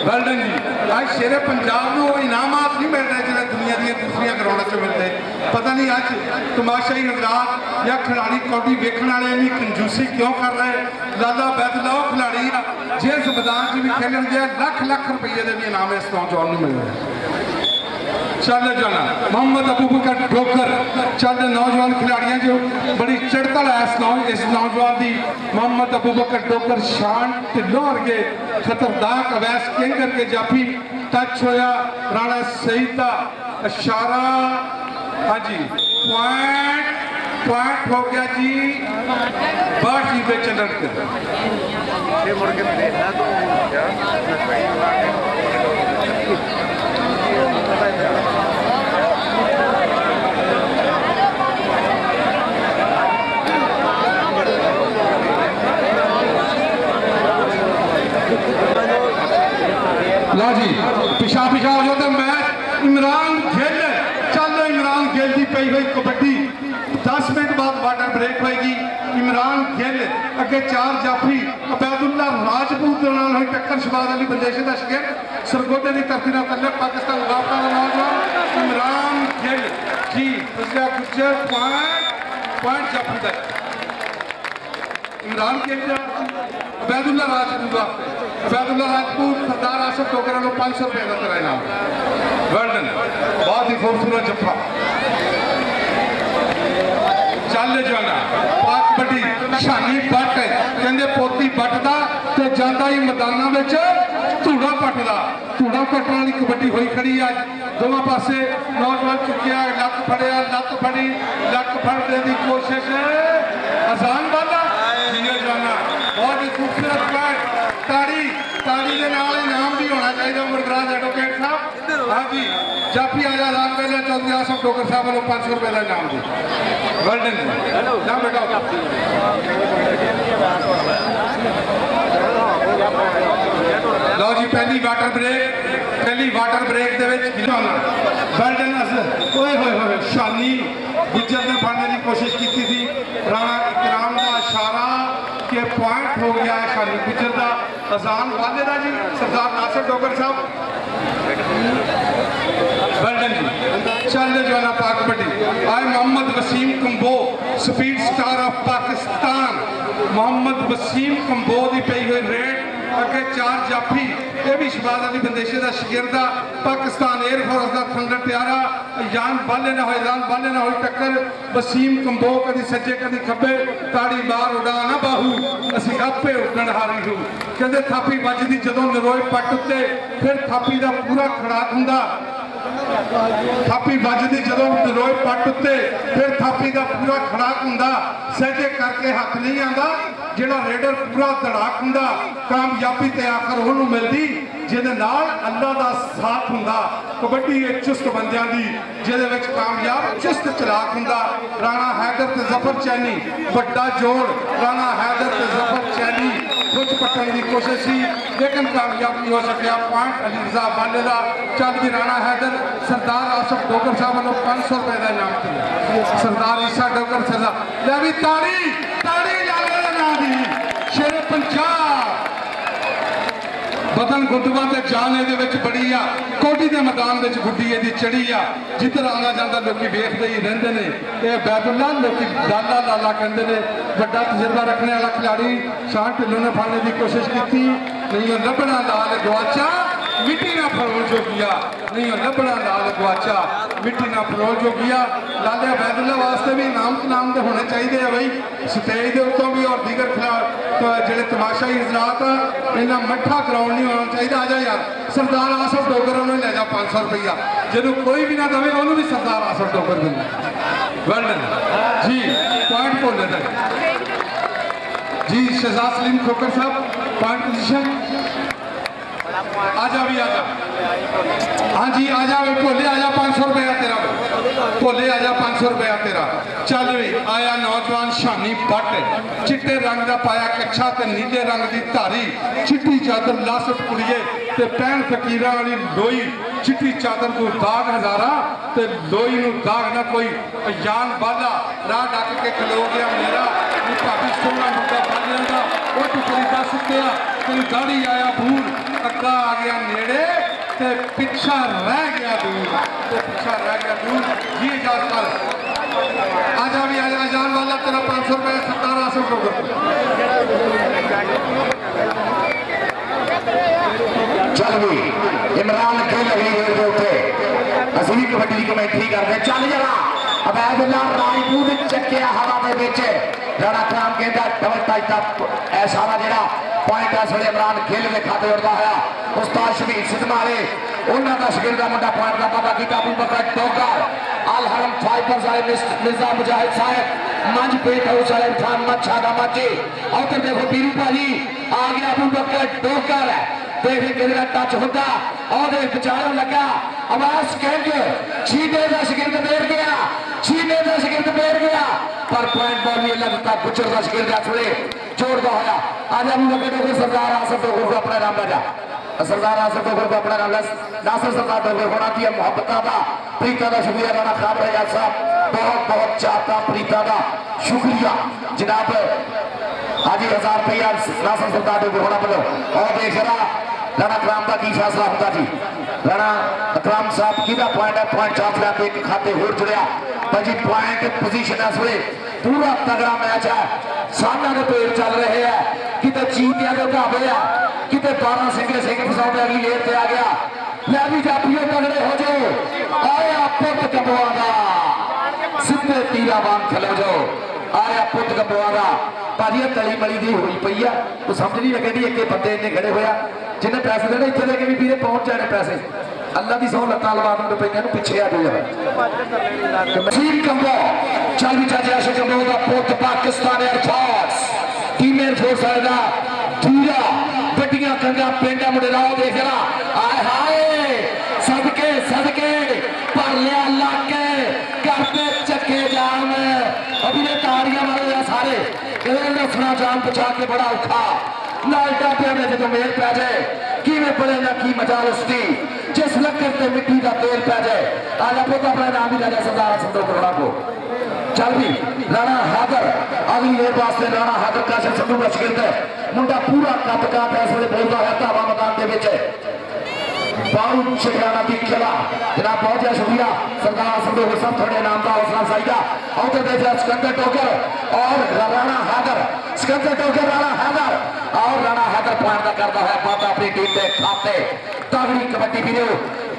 वेल्डन जी। आज शेरे पंजाब को इनामात नहीं मिल रहे जो दुनिया दी दूसरिया ग्राउंड च मिलते। पता नहीं अज तमाशाई हजरात या खिलाड़ी कौडी वेखण वाले इन्नी कंजूसी क्यों कर रहे। लाला अबैदुल्ला वो खिलाड़ी आ जिस मैदान च भी खेलन गया लख लख रुपये के भी इनाम इस नौजवान को मिल रहे। चल जाना मोहम्मद अबूबकर डोगर चल नौजवान खिलाड़ियां जो बड़ी चढ़तल है इस नौजवान की। मोहम्मद अबूबकर डोगर शान ढिल्लों वर्गे खतरनाक अवैस केंगर के जाफी टच होया राणा सईद का इशारा। हाँ जी पॉइंट हो गया जी 62 जी पे चलन के लो जी पिछा पिछा हो जाता मैच इमरान गिल चल इमरान गिल की पई हुई कबड्डी 10 मिनट बाद वाटर ब्रेक होएगी। इमरान गिल अगे 4 जाफी अबैदुल्ला राजपूत हुई टक्कर शबाद अली बंदेश का शिकार सरगोधे की धरती न थले पाकिस्तान वापस का नौजवान इमरान गिल जी पिछला गुजर पॉइंट जाफी का इमरान गिल अबैदुल्ला राजपूत अबैदुल्ला राजपूत सरदार आसफ डोगरा को 500 रुपये का तेरा इनाम वेल्डन बहुत ही खूबसूरत जफा। चल जाना पाक बड़ी शानी बट कहते पोती बटदा तो जाता ही मैदानों में धूड़ा पटदा धूड़ा पटने वाली कबड्डी हुई खड़ी अज दोनों पासे नौजवान चुकिया लक फड़िया लक फड़ी लक फड़ने की कोशिश आसान वाला जाना बहुत ही खूबसूरत बैट ताड़ी ताड़ी के नाल इनाम भी होना चाहिए मुरदराज एडवोकेट साहब। हाँ जी जाफी आजाद पहले चौधरी आसफ डोगर साहब वालों 500 रुपये का इनाम दी वेल्डन ना बेटा लो जी पहली वाटर ब्रेक वेल्डन ओए होए शानी गुज्जर ने फड़ने की कोशिश की थी राणा इकराम का इशारा के पॉइंट हो गया है शानी गुज्जर का अजान वादे का जी सरदार नासिर डोगर साहब वेल्डन जी। चल जाना पाक कबड्डी आए Mohammad Waseem Kambo speed star of Pakistan Mohammad Waseem Kambo की पई हुई रेड अगे 4 जाफी ये भी शबाद अली बंदेशे का शिगिरदा पाकिस्तान एयरफोर्स का थंडर प्यारा जान बाले ना हो टक्कर वसीम कंबो कभी सज्जे कभी खब्बे ताड़ी बार उड़ा ना बाहू असी आपे उड़न हारी हूँ कहते थापी बजदी जदों नरोए पट उत्ते फिर थापी का पूरा खड़ाक हुंदा थापी बजदी जदों नरोए पट उत्ते फिर थापी का पूरा खड़ाक हुंदा सहजे करके हक नहीं आता जिहड़ा रेडर पूरा धड़ाक हुंदा कामयाबी ते आखिर उहनूं मिलदी जिहदे नाल अल्लाह दा साथ हुंदा। कबड्डी एक चुस्त बंदियां दी जिहदे विच कामयाब चुस्त चलाक हुंदा। राणा हैदर ते जफर चैनी बड़ा जोड़ राणा हैदर ते जफर चैनी कुछ पटन की कोशिश की लेकिन कामयाब नहीं हो सकिया। पॉइंट अली रजा बाले का चल भी राणा हैदर सरदार आसफ डोगर साहब वालों 500 रुपये का इनाम दिया सरदार ईसा डोगर सरदार ले भी ताड़ी ताड़ी लाले ना दी शेरे पंजाब बदन गुदवा ते जान ये बड़ी आ कोटी के मैदान में गुड्डी ये चढ़ी आ जिधर आना जाता लोग वेखते ही रहते हैं। ये अबैदुल्ला लोग लाला लाला कहते हैं बड़ा तजर्बा रखने वाला खिलाड़ी शान ढिल्लों ने फड़ने की कोशिश की नहीं लभना लाल गवाचा मिट्टी ना फरोल जो किया नहीं लभना लाल गवाचा मिट्टी ना फरोल जो किया। लाले अबैदुल्ला वास्ते भी इनाम तो होने चाहिए है भाई स्टेज के उत्तों भी और दीगर जो तमाशाई हजरात इन्ना मठा ग्राउंड नहीं होना चाहिए। आ जा यार सरदार आसफ डोगर उन्होंने ले जा 500 रुपया जो कोई भी ना दे उन्होंने भी सरदार आसफ डोगर देना वेल्डन जी पॉइंट बोल देते जी शहजाद सलीम खोकर साहब पॉइंट पोजीशन आजा भी आजा हाँ जी आजा भोले आजा 500 रुपया तेरा भोले आजा 500 रुपया तेरा चल भी आया नौजवान शानी भट्ट चिट्टे रंग का पाया कच्छा ते नीले रंग की धारी चिट्टी चादर लासट कुड़िए ते पैन फकीरा वाली लोई चिट्टी चादर को दाग हजारा ते लोई नू दाग ना कोई जान बाला राह डक के खलो गया मेरा भाभी सोना मुद्दा बन जाता वो टुकड़ी दस गया तेरी दाढ़ी आया भूल अग्गा आ गया नेड़े ते पिछा रह गया दूर ये याद कर आजा भी आजा जान वाला तेरा 500 रुपए 1700 रुपए चल भी इमरान खेल रही है उठे असली कबड्डी कमेंट्री करते चल जरा अबैदुल्ला राजपूत चक्किया हवा दे विच राणा क्राम कहता डबल टाइप का ऐसा जेड़ा पॉइंट इस वे इमरान खेल के खाते उड़ता है उस्ताद शबीर सिद्धमारे उन्होंने का शगिर्द मुंडा पॉइंट का पता किया अबू बकर टोकर अल हरम फाइबर साहब मिर्जा मुजाहिद साहब मंच पेट हाउस वाले खान मच्छा का मची और देखो पीरू भाजी आ गया अबू बकर टोकर देख किधर टच होता और देख विचारों लगा आवाज कहेंगे छीने का शगिर्द बैठ गया पर पॉइंट बॉल नहीं लगता गुजर का शगिर्द थोड़े जोड़ता होया आज अबू बकर टोकर सरदार आसफ टोकर को अपना नाम लगा सरदार आसफ टोकर को अपना नाम नासिर सरदार टोकर होना थी मोहब्बत का प्रीता का शुक्रिया राणा खाब रहा साहब बहुत बहुत चाहता प्रीता का शुक्रिया जनाब आज 1000 रुपया नासिर सरदार टोकर होना पड़ो और देख रहा राणा अकराम का की फैसला होता जी राणा अकराम साहब की पॉइंट है पॉइंट चार एक खाते होर जुड़िया भाजी पॉइंट पोजीशन इस वे पूरा तगड़ा मैच है सामने के पेड़ चल रहे हैं किते चीतिया के ढाबे है किते 12 सिंह फसाने अगली गेट पे आ गया मैं भी जापियो तगड़े हो जाओ आया पुत कबुआ सीधे तीरा बांध खलो जाओ आया पुत कबुआ भाजी तली मली दी हुई पई है तो समझ नहीं लगे एक बंदे इन्ने खड़े होया जिन्हें पैसे देने इतने लेके भी पीरे पहुंच जाने पैसे अल्लाह की सौ लत्ता लवा रुपये पिछे आ जाए कंबो चल भी चाचे आशा कंबो का पुत पाकिस्तान एयरफोर्स टीम एयरफोर्स आएगा दूरा बटिया कंगा पेंडा मुड़े राव देख रहा आए हाय सदके सदके पर लिया अल्लाह के करते चक्के जाम अभी ने तारियां मारे सारे रखना जान बचा के बड़ा औखा लालटा पे जो मेल पै जाए कि बड़ेगा की मजा उसकी जिस लक्कर से मिट्टी का तेल पै जाए आज आपको तो अपना नाम ही राजा सरदार संतो करोड़ा को चल भी राणा हैदर अगली देर वास्ते राणा हैदर का संधू का शिगिर्द है मुंडा पूरा कप का फैसले बोलता है धावा मैदान के विच बारू शिखराना की खिला जनाब बहुत बहुत शुक्रिया सरदार संधू सब थोड़े नाम का हौसला चाहिए और तो देखा सिकंदर टोकर और राणा हैदर सिकंदर टोकर राणा हैदर और राणा हैदर पॉइंट का करता है बात अपनी टीम के खाते तगड़ी कबड्डी भी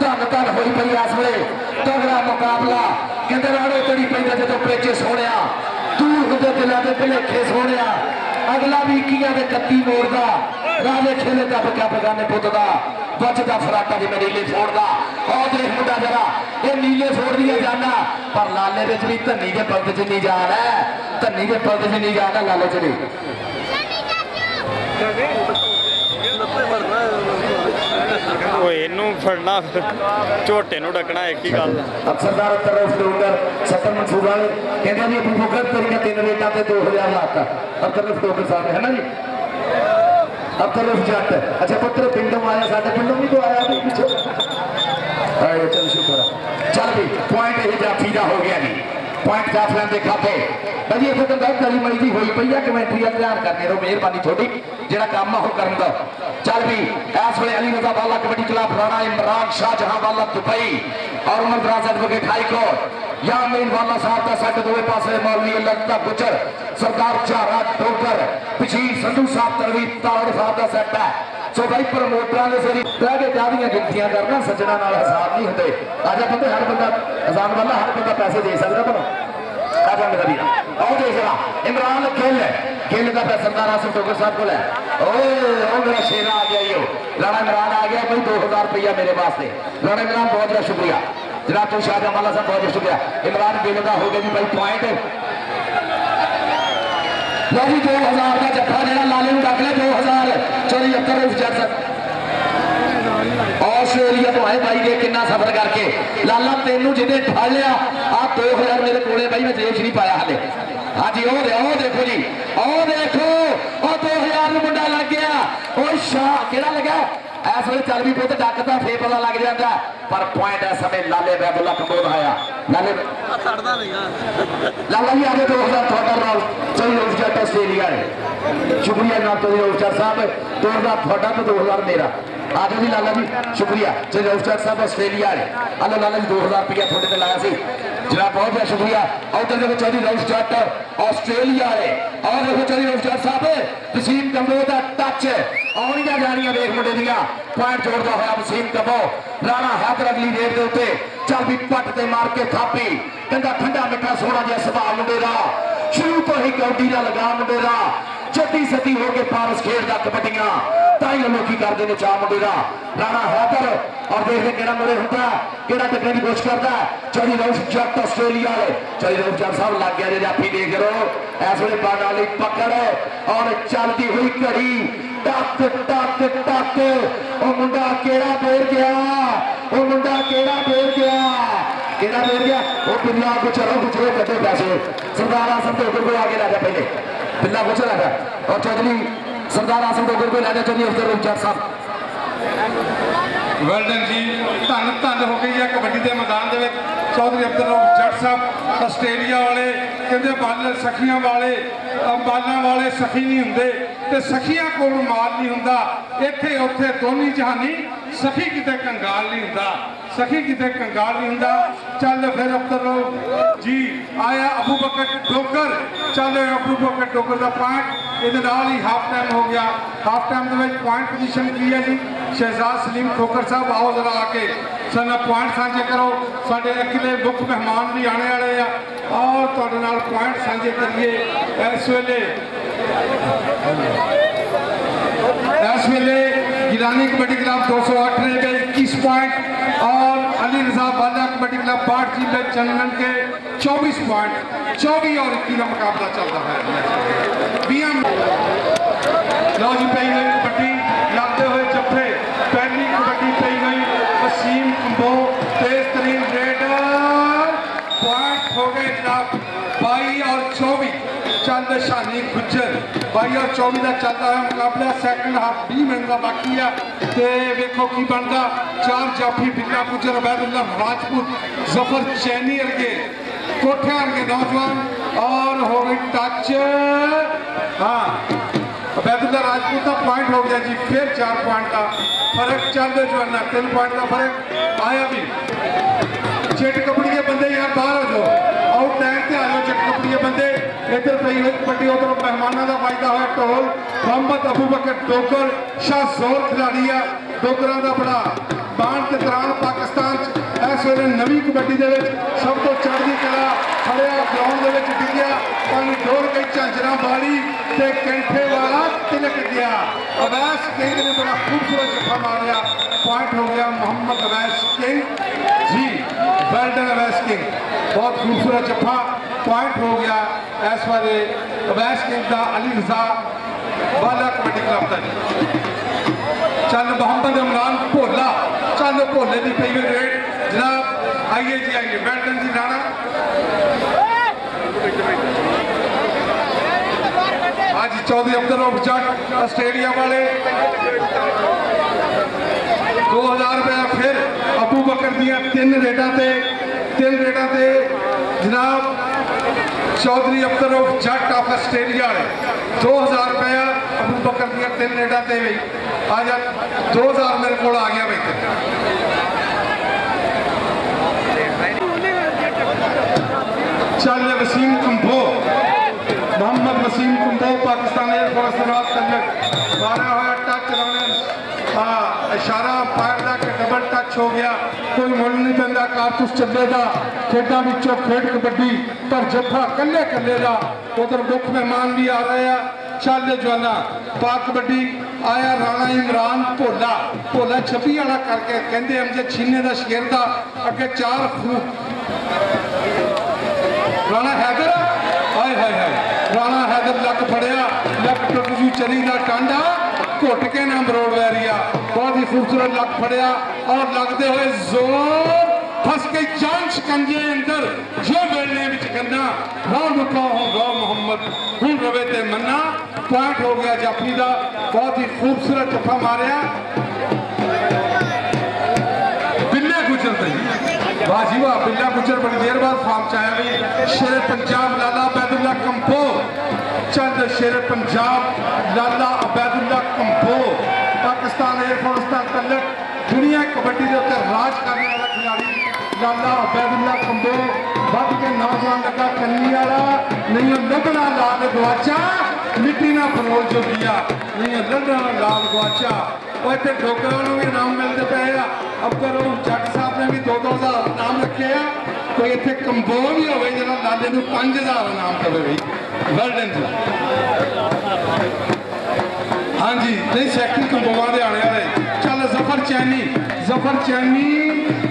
धन धन हुई पई इस वे तगड़ा मुकाबला कहते राणो तड़ी पी जो पेचे सोने दूर होते दिलों के भुलेखे सोने अगला भी 21 मोड़ता राजे खेले का बका बगाने पुतदा बचदा फराटा जिम्मे नीले फोड़दा और देख मुंडा जरा ये नीले फोड़ दिया जाना पर लाले विच भी धनी के पग च नहीं जाना धनी के पग च नहीं जाना लाले च नहीं फड़ना झोटे ढकना एक ही गल सरदार तरफ सफर मंसूर वाले कहते जी अबू बकर तेरी 3 रेटा से 2000 लाता अब तरफ डोगर साहब है ना जी अब तरफ जट अच्छा पुत्र पिंडों आया साढ़े पिंडों भी तो आया पीछे चल शुक्र चल भी पॉइंट ये जाफी का हो गया जी पॉइंट जाफिया के खाते भाजी इतने तो बहुत गली मली की हुई पई है कमेंट्री का ध्यान करने दो मेहरबानी थोड़ी जो काम है कर दो चल भी इस वे अली रजा वाला कबड्डी क्लब राणा इमरान शाह जहां वाला दुबई और उमर दराज एडवोकेट हाई कोर्ट या मेन वाला साहब का सेट दोवे पासे मौलवी लगता गुजर सरदार चारा टोकर पिछी संधू साहब तरवी ताड़ साहब का सेट है सो भाई प्रमोटर ने सरी बह के चाहदियां गिनतियां करना सज्जना नाल हिसाब नहीं होते आजा बंदे हर बंदा अजान वाला हर बंदा पैसे दे सकता पर आजा मेरा भी आओ देख रहा इमरान खेल का पैसा सरदार आसिफ टोकर साहब को है ओ मेरा शेरा आ गया यो राणा इमरान आ गया भाई 2000 रुपया मेरे वास्ते राणा इमरान बहुत बहुत शुक्रिया जनाब तो शाहजहां वाला साहब बहुत बहुत शुक्रिया इमरान गिल का हो गया जी भाई पॉइंट लो जी 2000 का जत्था जो लाले में रख ले 2000 74 ऑस्ट्रेलिया तो आए भाई ने कितना सफर करके लाला तेनू जिन्हें फड़ लिया आ 2000 मेरे कोले भाई मैं जेब च नहीं पाया हाले हाँ जी ओ देखो जी ओ देखो ओ 2000 मुंडा लग गया ओ शाह केड़ा लगा इस वे चल भी पुत डकता फिर पता लग जाता पर पॉइंट इस समय लाले बैदुल्ला कंबोज आया लाले लाला जी आगे 2000 थोड़ा नाल चली रोजगार ऑस्ट्रेलिया है शुक्रिया जनाब चली रोजगार साहब 2000 थोड़ा तो 2000 मेरा आज जी लाला जी शुक्रिया चली रोजगार साहब ऑस्ट्रेलिया है अल्लाह लाला जी 2000 रुपया थोड़े ते लाया सी जनाब बहुत बहुत शुक्रिया उधर देखो चौधरी रोजगार ऑस्ट्रेलिया है और देखो चौधरी रोजगार साहब वसीम कंबो का टच आनिया जानिया देख मुंडे दिया पॉइंट जोड़ता हुआ वसीम कंबो राणा हैदर अगली रेड के उत्ते चल भी पट ते मार के थापी कहता ठंडा मिठा सोहना जिहा सुभाव मुंडे दा शुरू तो ही कौडी दा लगा मुंडे दा जद्दी सदी हो के पारस खेलदा कबड्डियां ताई लोग करते हैं चाह मुंडे दा राणा हैदर और देखते केड़ा मुंडे होता केड़ा टकने की कोशिश करता चौधरी रोज जट ऑस्ट्रेलिया है चौधरी रोज जट साहब लग गया जाफी देख रहे हो इस वे बाल वाली पकड़ और चलती हुई घड़ी टक टक टक ओ मुंडा केड़ा बेर गया ओ मुंडा केड़ा बेर गया केड़ा बेर गया ओ बिल्ला गुजरो कटे पैसे सरदार आसम तो उधर को आगे ला जा पहले बिल्ला गुजर आ और चौधरी सरदार आसम तो उधर को ला जा चौधरी अफजल रोज साहब वेल्डन जी धन हो गई है कबड्डी के मैदान के चौधरी अब्दुल जट साहब आस्ट्रेलिया वाले कहते बाल सखियां वाले बालों वाले सखी नहीं होंगे तो सखियां को माल नहीं होंगे इत्थे उत्थे दोनी जहानी सखी किते कंगाल नहीं होंदा सखी किते कंगाल नहीं होंदा चल फिर अब्दुल जी आया अबू बकर डोगर चल अबू बकर डोगर का पॉइंट ये ही हाफ टाइम हो गया हाफ टाइम के पॉइंट पोजीशन की है जी शहजाद सलीम खोकर साहब आओ जरा आके सन पॉइंट साझे करो साढ़े अगले मुख्य मेहमान भी आने वाले आ और तुहाडे नाल पॉइंट साझे करिए इस वेले गिरानी कबड्डी क्लब 208 रेबे 21 पॉइंट और अली रजा बाला कबड्डी क्लब 62 जीबे चंदन के 24 पॉइंट 24 और 21 का मुकाबला चल रहा है बीएम लो जी पई गई कबड्डी लगते हुए जफ्फे पहली कबड्डी पई गई वसीम कंबो तेज तरीन रेडर पॉइंट हो गए जनाब 22 और 24 चल शानी गुज्जर 22 और 24 का चलता है मुकाबला सैकेंड हाफ 20 मिनट का बाकी है तो वेखो की बनता चार जाफी बिल्ला गुज्जर अबैदुल्ला राजपूत जफर चैनी अर्गे कोठे अर्गे नौजवान और हो गई टच हाँ अबैदुल्ला राजपूत का पॉइंट हो गया जी फिर 4 पॉइंट का फर्क चल रहा जो है 3 पॉइंट का फर्क आया भी चिट कपड़ी के बंदे यार बाहर हो जाओ आउट टाइम से आ जाओ चिट कपड़ी के बंदे इधर पई हुई कबड्डी उधर मेहमानों का फायदा होया टोल मोहम्मद अबू बकर डोगर शाह जोर खिलाड़ी है डोगरा का बड़ा बाण के दौरान पाकिस्तान इस वे नवी कबड्डी के सब तो चढ़ती कला खड़िया ग्राउंड के डिग्या पानी डोर गई झांझरा बाली ते कैंठे वाला तिलक गया अवैस किंग ने बड़ा खूबसूरत जफा मारिया पॉइंट हो गया मोहम्मद अवैस किंग जी वेल्डन अवैस किंग बहुत खूबसूरत जफा पॉइंट हो गया इस बारे अवैस किंग का अली रजा बाला कबड्डी क्लब का चल मोहम्मद इमरान भोला चल भोले की पई हुई रेड जनाब आइए जी आइए वेल्डन जी राणा आज चौधरी अब्दुल जट ऑस्ट्रेलिया वाले 2000 रुपया फिर अबू बकर दिया 3 रेडा ते जनाब चौधरी अब्दुल जट ऑफ ऑस्ट्रेलिया वाले 2000 रुपया अबू बकर दिया 3 रेडा ते भी आज 2000 मेरे को आ गया भाई चल वसीम कंबो मोहम्मद वसीम कंबो पाकिस्तान एयरफोर्स मारा हुआ टच इशारा पायर का डबल टच हो गया कोई मुल नहीं पैदा कारतूस चलेगा खेडा विचों खेड कबड्डी पर जफा कल्ले कल्ले का उधर मुख्य मेहमान भी आ रहे हैं चल ज्वाला पाक कबड्डी आया राणा इमरान भोला भोला 26 वाला करके कहते अमजद छीने का शेर का अगे 4 राणा हैदर हाय हाय हाय राणा हैदर लक फड़िया लक टुट जू चरी का टांडा घुट के ना मरोड़ वैरिया बहुत ही खूबसूरत लक फड़िया और लगते हुए जोर फस गई जान शिकंजे अंदर जो बेलने विच गन्ना राह रुका हो गौ मोहम्मद हुन रवे ते मन्ना पॉइंट हो गया जाफी का बहुत ही खूबसूरत जफा मारिया बिल्ले गुजर गई वाह जी वाह बिल्ला गुजर बड़ी देर बाद फार्म च आया भी शेर पंजाब लाला अबैदुल्ला कंपो चंद शेर पंजाब लाला अबैदुल्ला कंपो पाकिस्तान एयरफोर्स का तलक दुनिया कबड्डी के उत्ते राज करने वाला खिलाड़ी लाला अबैदुल्ला कंबो बढ़ के नौजवान लगा कन्नी वाला नहीं लभना लाल गवाचा मिट्टी ना फरोल जो दिया नहीं लभना लाल गवाचा और इतने ठोकरों को भी इनाम मिलते पे अब करो जट साहब ने भी 2-2 हज़ार इनाम रखे हैं कोई इतने कंबो भी हो जो लाले को 5,000 इनाम करे भाई वेल डन जी हाँ जी नहीं सैकटरी कंबोआ के आने वाले चल जफर चैनी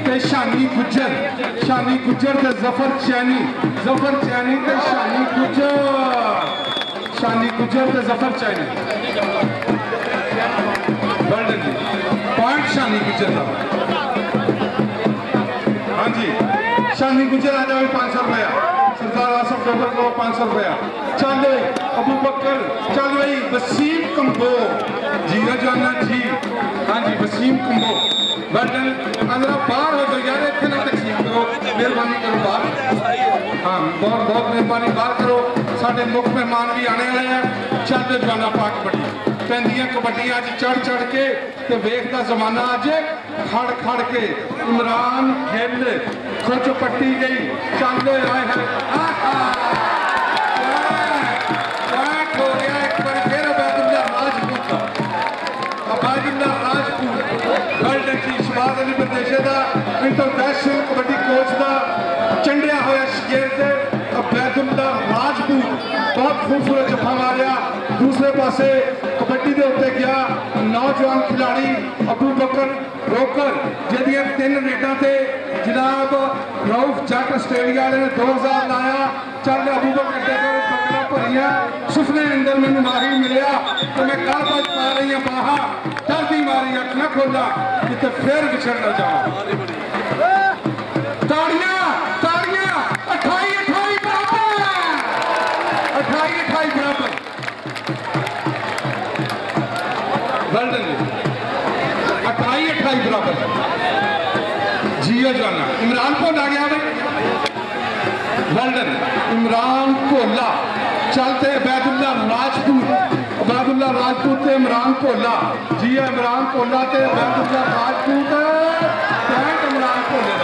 ते शानी गुजर ते जफर चैनी ते शानी गुजर ते जफर चैनी बर्डन जी पॉइंट शानी गुजर का हाँ जी शानी गुजर आ जाए 500 रुपया सरदार आसफ डोगर को 500 रुपया चल अबू बकर चल भाई वसीम कंबो जी रजाना जी हाँ जी वसीम कंबो बर्डन अंदर बाहर हो जाओ यार इतने ना तकसीम करो मेहरबानी करो बाहर हाँ बहुत बहुत मेहरबानी बाहर करो साढ़े मुख्य मेहमान भी आने वाले हैं चलते जवाना पाक कबड्डी पैंदियां कबड्डियां अज चढ़ के ते वेखदा जमाना अज खड़ के इमरान गिल खुच पट्टी गई चल आए हैं हो गया एक बार फिर अबैदुल्ला राजपूत वर्ल्ड की शबाज अली बंदेशे का इंटरनेशनल कबड्डी कोच का चंडिया होया शागिर्द अबैदुल्ला राजपूत बहुत खूबसूरत जफा मारिया दूसरे पासे कबड्डी के उत्ते गया नौजवान खिलाड़ी अबू बकर रोकर जिहदियां 3 रेडा से जनाब रऊफ जट आस्ट्रेलिया वाले ने 2000 लाया चल अबू बकर के बकरा भरिया सुफने अंदर मैंने माही मिलिया तो मैं कल बज पा रही हूँ बाहा जल्दी मारी अख न खोला कि फिर बिछड़ न जाओ ताड़ियां 28 बराबर वेल 28 बराबर जियो जाना इमरान भोला गया वेल इमरान भोला चलते अबैदुल्ला राजपूत ते इमरान भोला जी इमरान भोला ते अबैदुल्ला राजपूत इमरान भोले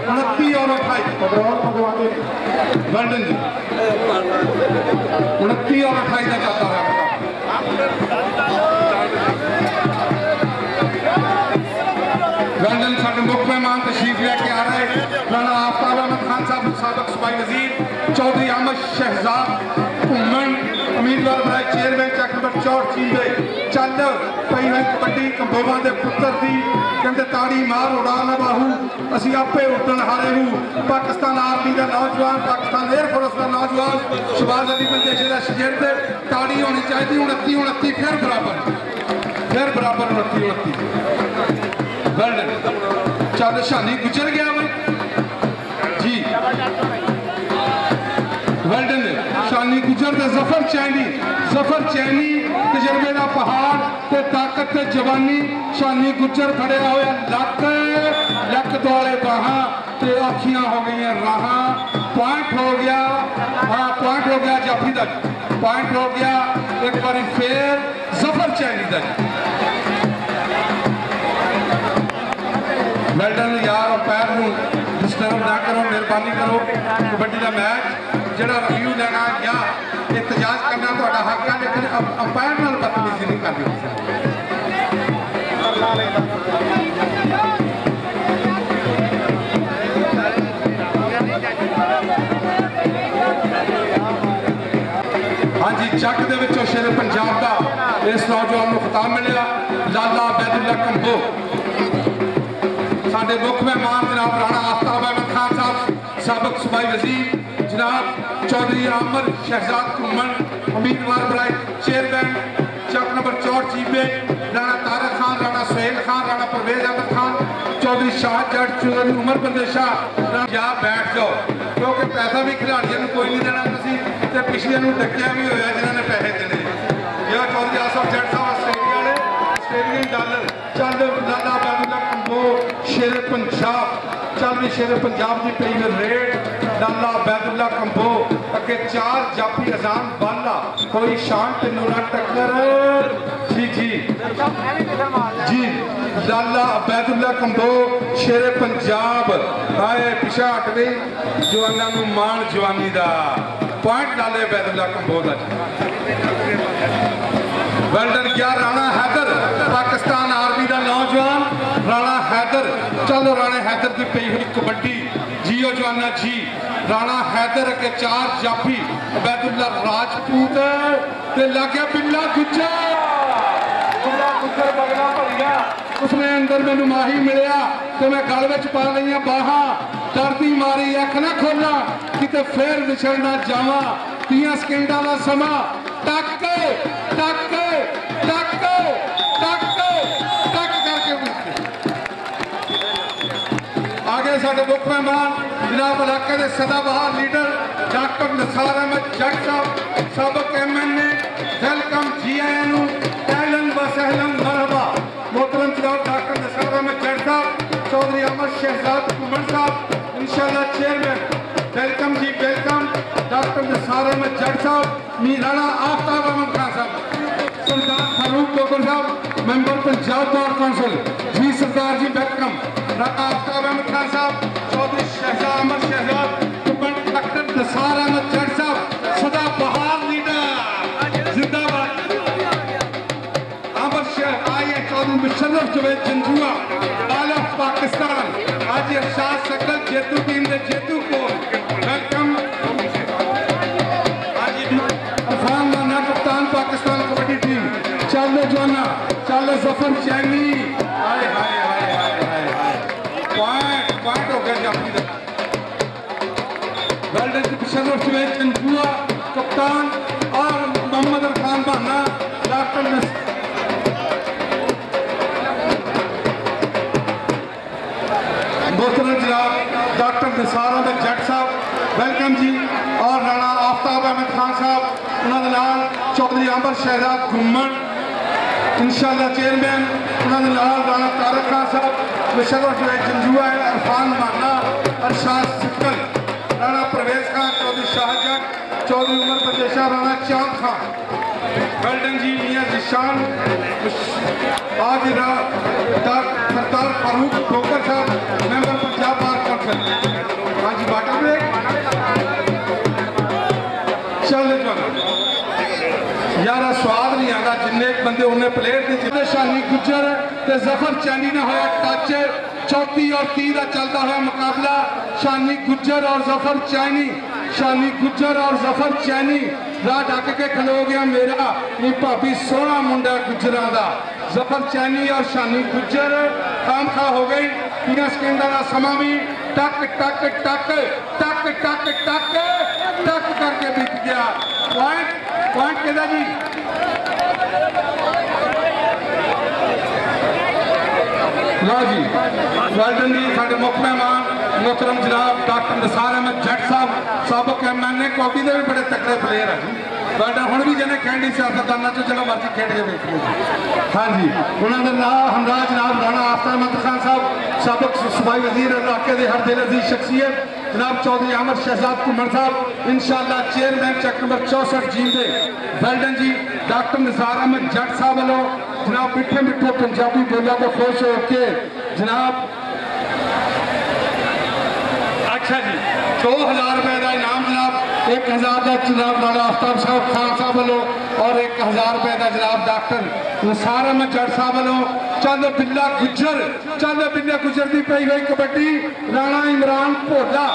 29 और 28 लंडन जी 29 और 28 का चलता है लंडन साढ़े मुख्य मेहमान तशरीफ लेके आ रहे राणा आफ्ताब अहमद खान साहब साबिक सूबाई वजीर चौधरी अहमद शहजाद घूमन उम्मीदवार बनाए चेयरमैन चक नंबर 4 चींबे चल पई है कबड्डी कंबोवा के पुत्र की कहते ताड़ी मार उड़ा ना बाहू असी आपे उड़न हारे हूँ पाकिस्तान आर्मी का नौजवान पाकिस्तान एयरफोर्स का नौजवान शबाज अली बंदेशे का शागिर्द ताड़ी होनी चाहिए 29 फिर बराबर 29 चल शानी गुजर गया भाई जी वेल्डन शानी गुजर ते जफर चैनी तजर्बे का पहाड़ ते ताकत ते जवानी शानी गुजर खड़िया होया लक दुआले बाहा ते अखियां हो गई राह पॉइंट हो गया जाफी का पॉइंट हो गया एक बार फिर जफर चैनी का वेल्डन यार पैर को डिस्टर्ब ना करो मेहरबानी करो कबड्डी का मैच जो रिव्यू लेना या एहतजाज करना तो हक है लेकिन अंपायर नाल बदतमीजी नहीं करनी हाँ जी जट के शेर पंजाब का इस नौजवान को खिताब मिलिया लाला अबैदुल्ला कंबो साढ़े मुख्य मेहमान जनाब राणा आफ्ताब अहमद खान साहब साबिक सूबाई वजीर जनाब चौधरी अहमद शहजाद घूमन उम्मीदवार बनाए चेयरमैन चक नंबर 4 चीफे राणा तारक खान राणा सुहेल खान, राणा परवेज अहमद खान, चौधरी शाह जट, चौधरी उमर बंदेशा। या बैठ जाओ क्योंकि पैसा भी खिलाड़ियों को कोई नहीं देना तुसी ते पिछले नूं डकिया भी होया जिन्होंने पैसे देने। या चौधरी आसफ जट साहब आस्ट्रेलिया वाले, आस्ट्रेलियन डॉलर चल लाला बैदुल्ला कंबो शेर पंजाब, चल भी शेर पंजाब की पई रेट लाला बैदुल्ला कंबो अगे 4 जाफी अजान बाला कोई शान ते नूरा टक्कर। जी जी जी लाला बैदुल्ला कंबो शेर पंजाब आए पिछा हट गई जवाना नूं मान जवानी दा पॉइंट लाले बैदुल्ला कंबो दा। वेल्डन क्या राणा हैदर पाकिस्तान आर्मी का नौजवान राणा हैदर। चलो राणा हैदर की पई हुई कबड्डी जियो जवाना जी। राणा हैदर के 4 जाफी अबैदुल्ला राजपूत ते लगे बिल्ला गुज्जर। बिल्ला गुज्जर बगला भरिया उसने अंदर मैनू माही मिलिया तो मैं गल विच पा लईआं बाहां डरदी मारी अख ना खोला किते फिर विछड़ ना जावां। 30 सेकंडां दा समा टक टक टक टक टक करके आगे साडे मुख मेहमान जनाब इलाके के सदाबहार लीडर डॉक्टर निसार अहमद जट साहब सबक MNA वेलकम जी आया नू एहलन व सहलन मरहबा। मोहतरम जनाब डॉक्टर निसार अहमद जट साहब, चौधरी अहमद शहजाद कुमर साहब इंशाल्लाह चेयरमैन वेलकम जी वेलकम। डॉक्टर निसार अहमद जट साहब, मीराना आफ्ताब अहमद खान साहब, सरदार फारूक कोकर साहब मेंबर पंजाब बार काउंसिल जी सरदार जी वेलकम। राणा आफ्ताब अहमद खान साहब, चौधरी शहजाद अहमद शहजाद, डॉक्टर निसार अहमद जट साहब सदाबहार लीडर जिंदाबाद। अहमद शाह आइए चौधरी मुशर्रफ जवेद जंजुआ आलम पाकिस्तान आज इरशाद सकल जेतू टीम के जेतू को वेलकम। अफान माना कप्तान पाकिस्तान कबड्डी टीम चाले जवाना चाले जफर चैनी। हाय हाय हाय हाय हाय पॉइंट पॉइंट हो गया जाफी दा। वेल्डन की मुशर्रफ जवेद जंजुआ कप्तान और मोहम्मद अरफान बहाना डॉक्टर मोहतरम जनाब डॉक्टर निसार अहमद जट साहब वेलकम जी और राणा आफ्ताब अहमद खान साहब उन्होंने नाल चौधरी अमर शहजाद घुमन इंशाल्लाह चेयरमैन उन्होंने नाल राणा तारक खान साहब मुशर्रफ जवेद जंजुआ अरफान माना अरशाद सिक्कल राणा परवेज खान चौधरी शाहजहां चौधरी उमर बंदेशा राणा चांद खान वेल्डन जी मियाँ जिशान आज सरदार फारूक ठोकर साहब मेंबर पंजाब बार काउंसिल। हाँ जी बाटल ब्रेक चल यार स्वाद नहीं आता जिन्ने बंदे उन्हें प्लेयर थे जिन्हें शानी गुज्जर ते जफर चैनी ने होया टच। चौथी और 30 का चलता हुआ मुकाबला शानी गुज्जर और जफर चैनी। शानी गुज्जर और जफर चैनी राह ढक के खलो गया मेरा ये भाभी सोहना मुंडा गुजरा का। जफर चैनी और शानी गुज्जर खाम खा हो गई। 30 सेकंडा का समा भी टक टक टक टक टक टक टक करके बीत गया। पॉइंट पॉइंट कहता जी लो जी वेल्डन जी साडे मुख मेहमान मोहतरम जनाब डॉक्टर निसार अहमद जट साहब सबक MNA कबड्डी के भी बड़े तकड़े प्लेयर है वेल्डन हुण भी जिन्हें कहनी सियासतदाना चो जो मर्जी खेड के देख लो। हाँ जी उन्होंने नाम हमरा जनाब राणा आफ्ताब अहमद खान साहब सबक सूबाई वजीर इलाके के हर दिल अजीज शख्सियत जनाब चौधरी अहमद शहजाद कुमर साहब इंशाल्लाह चेयरमैन चक नंबर 64 जींदे। वेल्डन जी डॉक्टर निसार अहमद जट साहब वालों जनाब मिठे मिठे पंजाबी बोलिया को खुश होके जनाब अच्छा जी 2000 रुपए का इनाम जनाब 1000 का जनाब राणा आफ्ताब साहब खान साहब वालों और 1000 रुपए का जनाब डॉक्टर निसार अहमद जट साहब वालों। चंद बिल्ला गुज्जर की पई हुई कबड्डी राणा इमरान भोला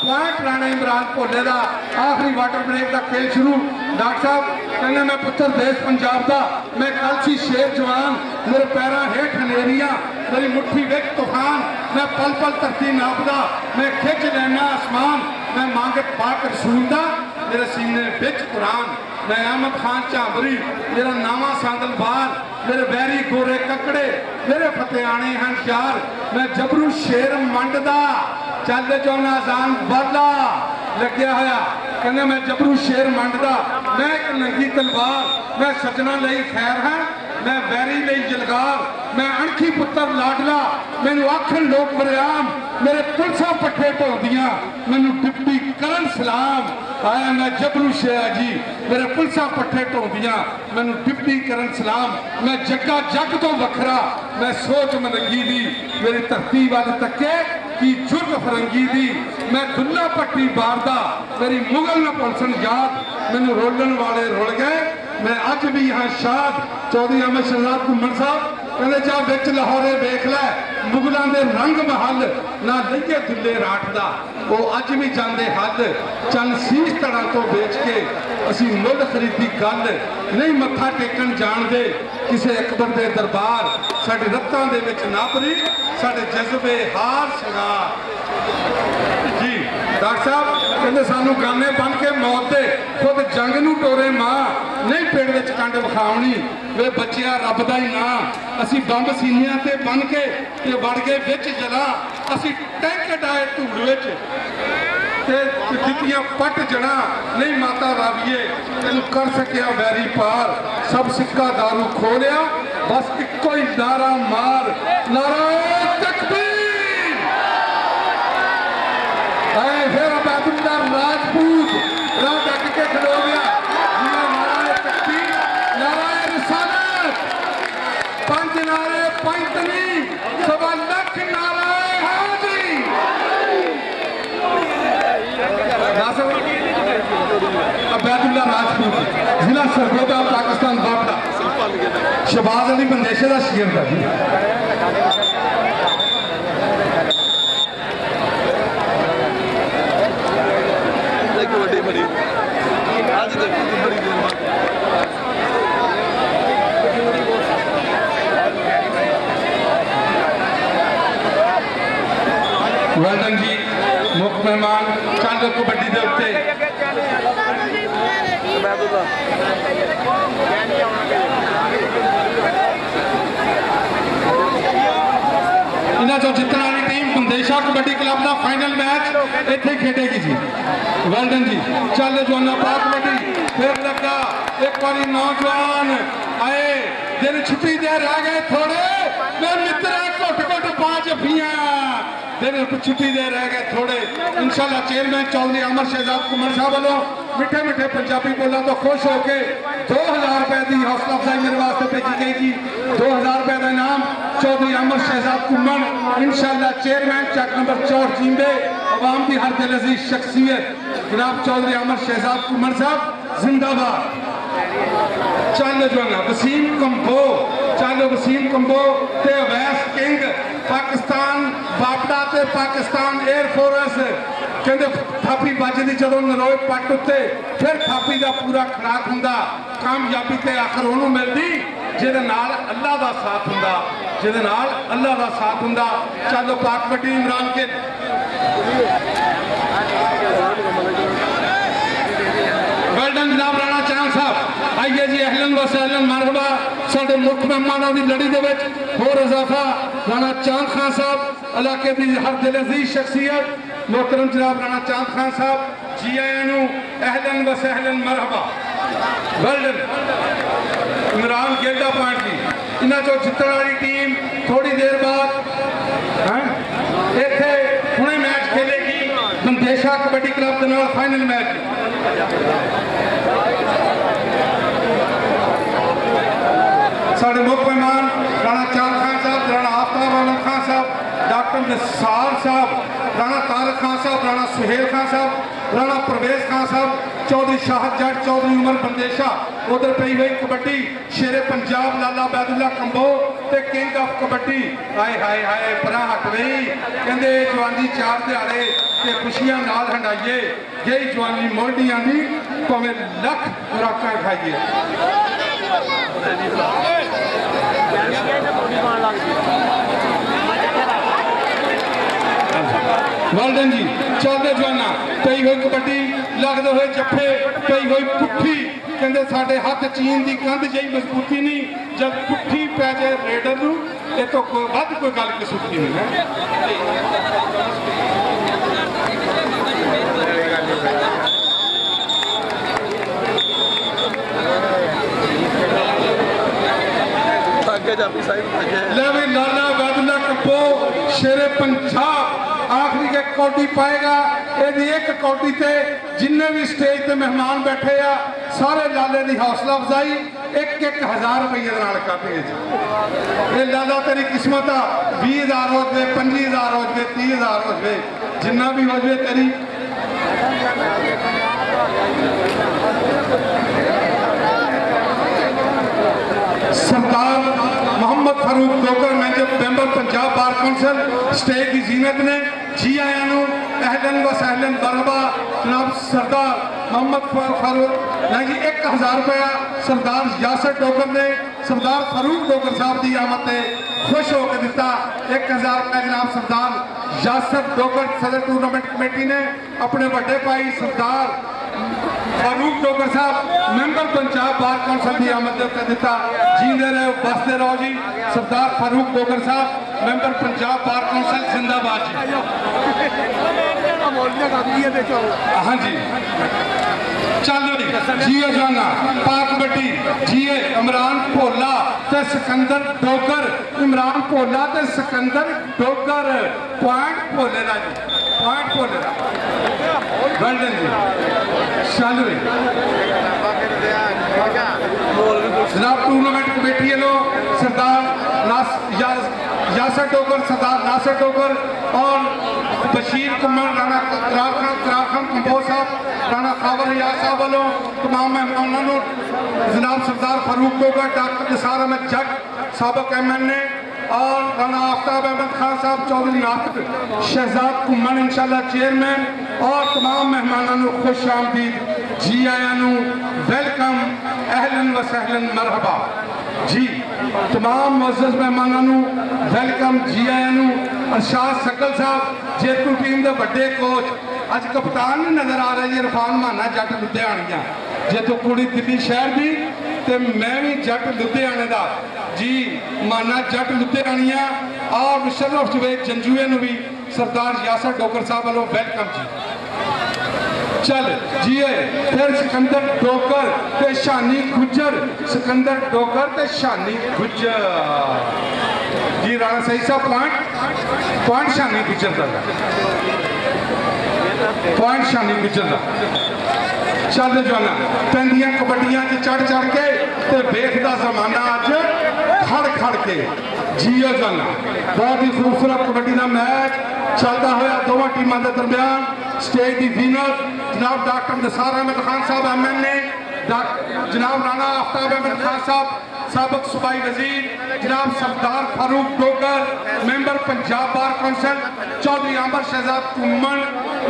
पॉइंट राणा इमरान भोले का आखिरी वाटर ब्रेक का खेल शुरू। डॉक्टर साहब कहने मैं पुत्र देश पंजाब का मैं कल सी शेर जवान मेरे पैरों हेठ हनेरियां मेरी मुट्ठी विच तूफान मैं पल पल धरती नापदा मैं खिंच लेना आसमान मैं मांग पाक रसूल दा मेरे सीने विच कुरान मैं अहमद खान झांबरी मेरा नावा सांदल बार मेरे वैरी गोरे ककड़े मेरे फतेहाने हैं यार मैं जबरू शेर मंडदा चल जो नाजान बाला लग्या होया कहने मैं जबरू शेर मंडदा मैं एक नंगी तलवार मैं सजना लई खैर हाँ मैं वैरी लई जलगार मैं अणखी पुत्र लाडला मैनू आखन लोग बरियाम मेरे पुलसा पट्ठे ढोंदियां मैनू डिप्टी करन सलाम आया मैं जबरू शेर जी मेरे पुलसा पट्ठे ढोंदियां मैनू डिप्टी करन सलाम मैं जग्गा जग तो वखरा मैं सोच मनंगी दी मेरी धरती वल तके की जुर्ग फरंगी दी मैं दुल्ला पट्टी बारदा मेरी मुगल न पुलसन याद मैनू रोलन वाले रुल गए मैं अज भी यहाँ शाद चौधरी अहमद शहजाद घुम्मन साहब कहते जा बिच लाहौरे वेख लै मुगलों के रंग महल ना लइए दुल्ले राठ दा वो अज भी जाते हल चल शीश धड़ा तो बेच के असी मुल खरीदी गल नहीं मत्था टेकन जाणदे किसी अकबर के दरबार साडी रत्तां दे विच नापरी साडे जज्बे हार शंगार जी डॉक्टर साहब कहते सानू गाने बन के मौत दे खुद जंग नू टोरे मां नहीं पेड़ विच कंड विखावनी वे बच्चिया रब दा ही ना असी बंब सीनियां ते बन के ते वड़ गए विच जला असी टैंक डाए धूड़ विच ते दित्तियां पट जड़ा नहीं माता राविए तेन कर सकिया वैरी पार सब सिक्का दारू खोलिया बस इको ही नारा मार नारा तकबीर फिर अब्दुल्ला राजपूत राह डट के खड़ो गया नाराए तकबीर नाराए रिसालत पंज नारे पंजनी सवा लख नाराए हाज़री अब्दुल्ला राजपूत जिला सरगोदा पाकिस्तान बापड़ा शहबाज अली बंदेशे का शेर था जी वेल्डन जी मुख मेहमान चंद कबड्डी के उत्ते इन्हों चो जितने वाली टीम बंदेशा कबड्डी क्लब का फाइनल मैच इत्थे खेडेगी जी वेल्डन जी चल जवाना पा कबड्डी फिर लगा एक बारी नौजवान आए दिन छुट्टी दे रह गए थोड़े मैं मित्र घुट घुट पा जफियां दिन छुट्टी दे रह गए थोड़े इंशाल्लाह चेयरमैन चौधरी अमर शहजाद घुम्मन साहब वालों मिठे मिठे पंजाबी बोलों तो खुश होके 2000 रुपए की हौसला अफजाई मेरे वास्ते भेजी गई जी 2000 रुपए का इनाम चौधरी अमर शहजाद घुम्मन इंशाल्लाह चेयरमैन चक नंबर 4 जींदे अवाम की हर दिल अजीज शख्सियत जनाब चौधरी अमर शहजाद घुम्मन साहब जिंदाबाद चल जोना वसीम कंबो चल वसीम कंबो ते अवैस किंग पाकिस्तान बापड़ा ते पाकिस्तान एयरफोर्स कहते थापी बजदी जो नरोए पट उत्ते फिर थापी का पूरा खड़ाक हुंदा कामयाबी ते आखिर उन्होंने मिलती जिहदे नाल अल्लाह का साथ हुंदा जिहदे नाल अल्लाह का साथ हुंदा चलो पाक कबड्डी इमरान के वेल्डन जनाब राणा चांद साहब आइए जी अहलन व सहलन मरहबा साडे मुख मेहमानों की लड़ी दे विच होर इजाफा राणा चांद खान साहब इलाके की हर दिल अजीज शख्सियत मोहतरम जनाब राणा चांद खान साहब जी आया नू अहलन व सहलन मरहबा वेल्डन इमरान गेल्डा पॉइंट की इन्हों चो जितने वाली टीम थोड़ी देर बाद इत्थे हुणे मैच खेलेगी बंदेशा कबड्डी क्लब के नाल फाइनल मैच साढ़े मुख्य मेहमान राणा चांद खान साहब राणा आफ्ताब आलम खान साहब डॉक्टर निसार साहब राणा तारक खान साहब राणा सुहेल खान साहब राणा परवेज खान साहब चौधरी शाहद जट चौधरी उमर बंदेशा उधर पई हुई कबड्डी शेरे पंजाब लाला बैदुल्ला कंबो ते किंग ऑफ कबड्डी हाय हाय हाय परा हट गई कहते जवानी 4 दिहाड़े ते खुशियां नाल हंडाइए यही जवानी मोढ़ियां दी भावें लख खुराकां खाइए वेल्डन जी चलते जवाना पई हुई कबड्डी लगते हुए जफे पई हुई पुट्ठी कहते साढ़े हाथ चीन की कंध जी मजबूती नहीं, जब पुट्ठी पै जाए रेडर नूं ये तो कोई वध कोई गल कसूती नहीं है। ले भी लाला बैदुल्ला कंपो शेरे पंजाब आखिरी के कौटी पाएगा। यदि एक कौटी ते जिन्ने भी स्टेज ते मेहमान बैठे आ सारे लाले की हौसला अफजाई 1,000 रुपये नाल करते ये लाला तेरी किस्मत आ 20,000 हो जाए 25,000 हो जाए 30,000 हो जाए जिन्ना भी हो जाए तेरी। Sardar Mohammad Farooq Dogar member Punjab bar council state की जीनत ने जी आया अहलन व सहलन बरबा जनाब सरदार मोहम्मद फारूक ना जी 1,000 रुपया सरदार यासर डोगर ने सरदार फारूक डोगर साहब की आमद से खुश होकर दिता। 1,000 रुपया जनाब सरदार यासर डोगर सदर टूर्नामेंट कमेटी ने अपने बड़े भाई सरदार फारूक डोगर साहब मैंबर पंजाब बार कौंसल की आमद कर दिता। जींदे रहो बसते रहो जी। सरदार फारूक डोगर साहब मैंबर पंजाब बार कौंसल जिंदाबाद जी। हाँ जी चलो जी जाना पाक कबड्डी जी इमरान भोला ते सिकंदर डोगर। इमरान भोला ते सिकंदर डोगर पॉइंट भोले का जी पॉइंट भोले का वेल्डन जी। चल रही जनाब टूर्नामेंट कमेटी वालों सरदार यासर डोगर सरदार नासिर डोगर और बशीर कुमार राणा करारखान कंबोज साहब राणा खावर रियाज साहब वालों तमाम मेहमानों जनाब सरदार फारूक डोगर डॉक्टर निसार अहमद जट सबक MNA और राणा आफ्ताब अहमद खान साहब चौधरी नासिर शहजाद कुमन इंशाल्लाह चेयरमैन और तमाम मेहमानों खुश आमदीद जी आया वेलकम अहलन व सहलन मरहबा जी। तमाम मुअज़्ज़ज़ मेहमानों वेलकम जी आया। अरशाद सकल साहब जेतू टीम के बड़े कोच अज कप्तान नहीं नजर आ रहे जी इरफान माना जट लुधियाणिया जेतू कुड़ी दिल्ली शहर की ते मैं भी जट लुधियाने का जी माना जट लुधियाणिया और मुशर्रफ जवेद जंजुए भी सरदार यासर डोगर साहब वालों वेलकम जी। चल जी फिर सिकंदर डोगर ते शानी गुजर सिकंदर डोगर ते शानी गुजर जी। राणा सही साहब पॉइंट शानी गुजर का पॉइंट शानी गुजर का। चल जाना पैंदियां कबड्डियां चढ़ चढ़ के ते वेखदा जमाना अज खड़ खड़ के जियो जाना। बहुत ही खूबसूरत कबड्डी का मैच चलता हुआ दोवां टीमों के दरम्यान। स्टेज की जीनत जनाब डॉक्टर निसार अहमद खान साहब MNA जनाब राणा आफ्ताब अहमद खान साहब सबक सूबाई वजीर जनाब Sardar Farooq Dogar member Punjab bar council Chaudhry Amber Shahzad कुमन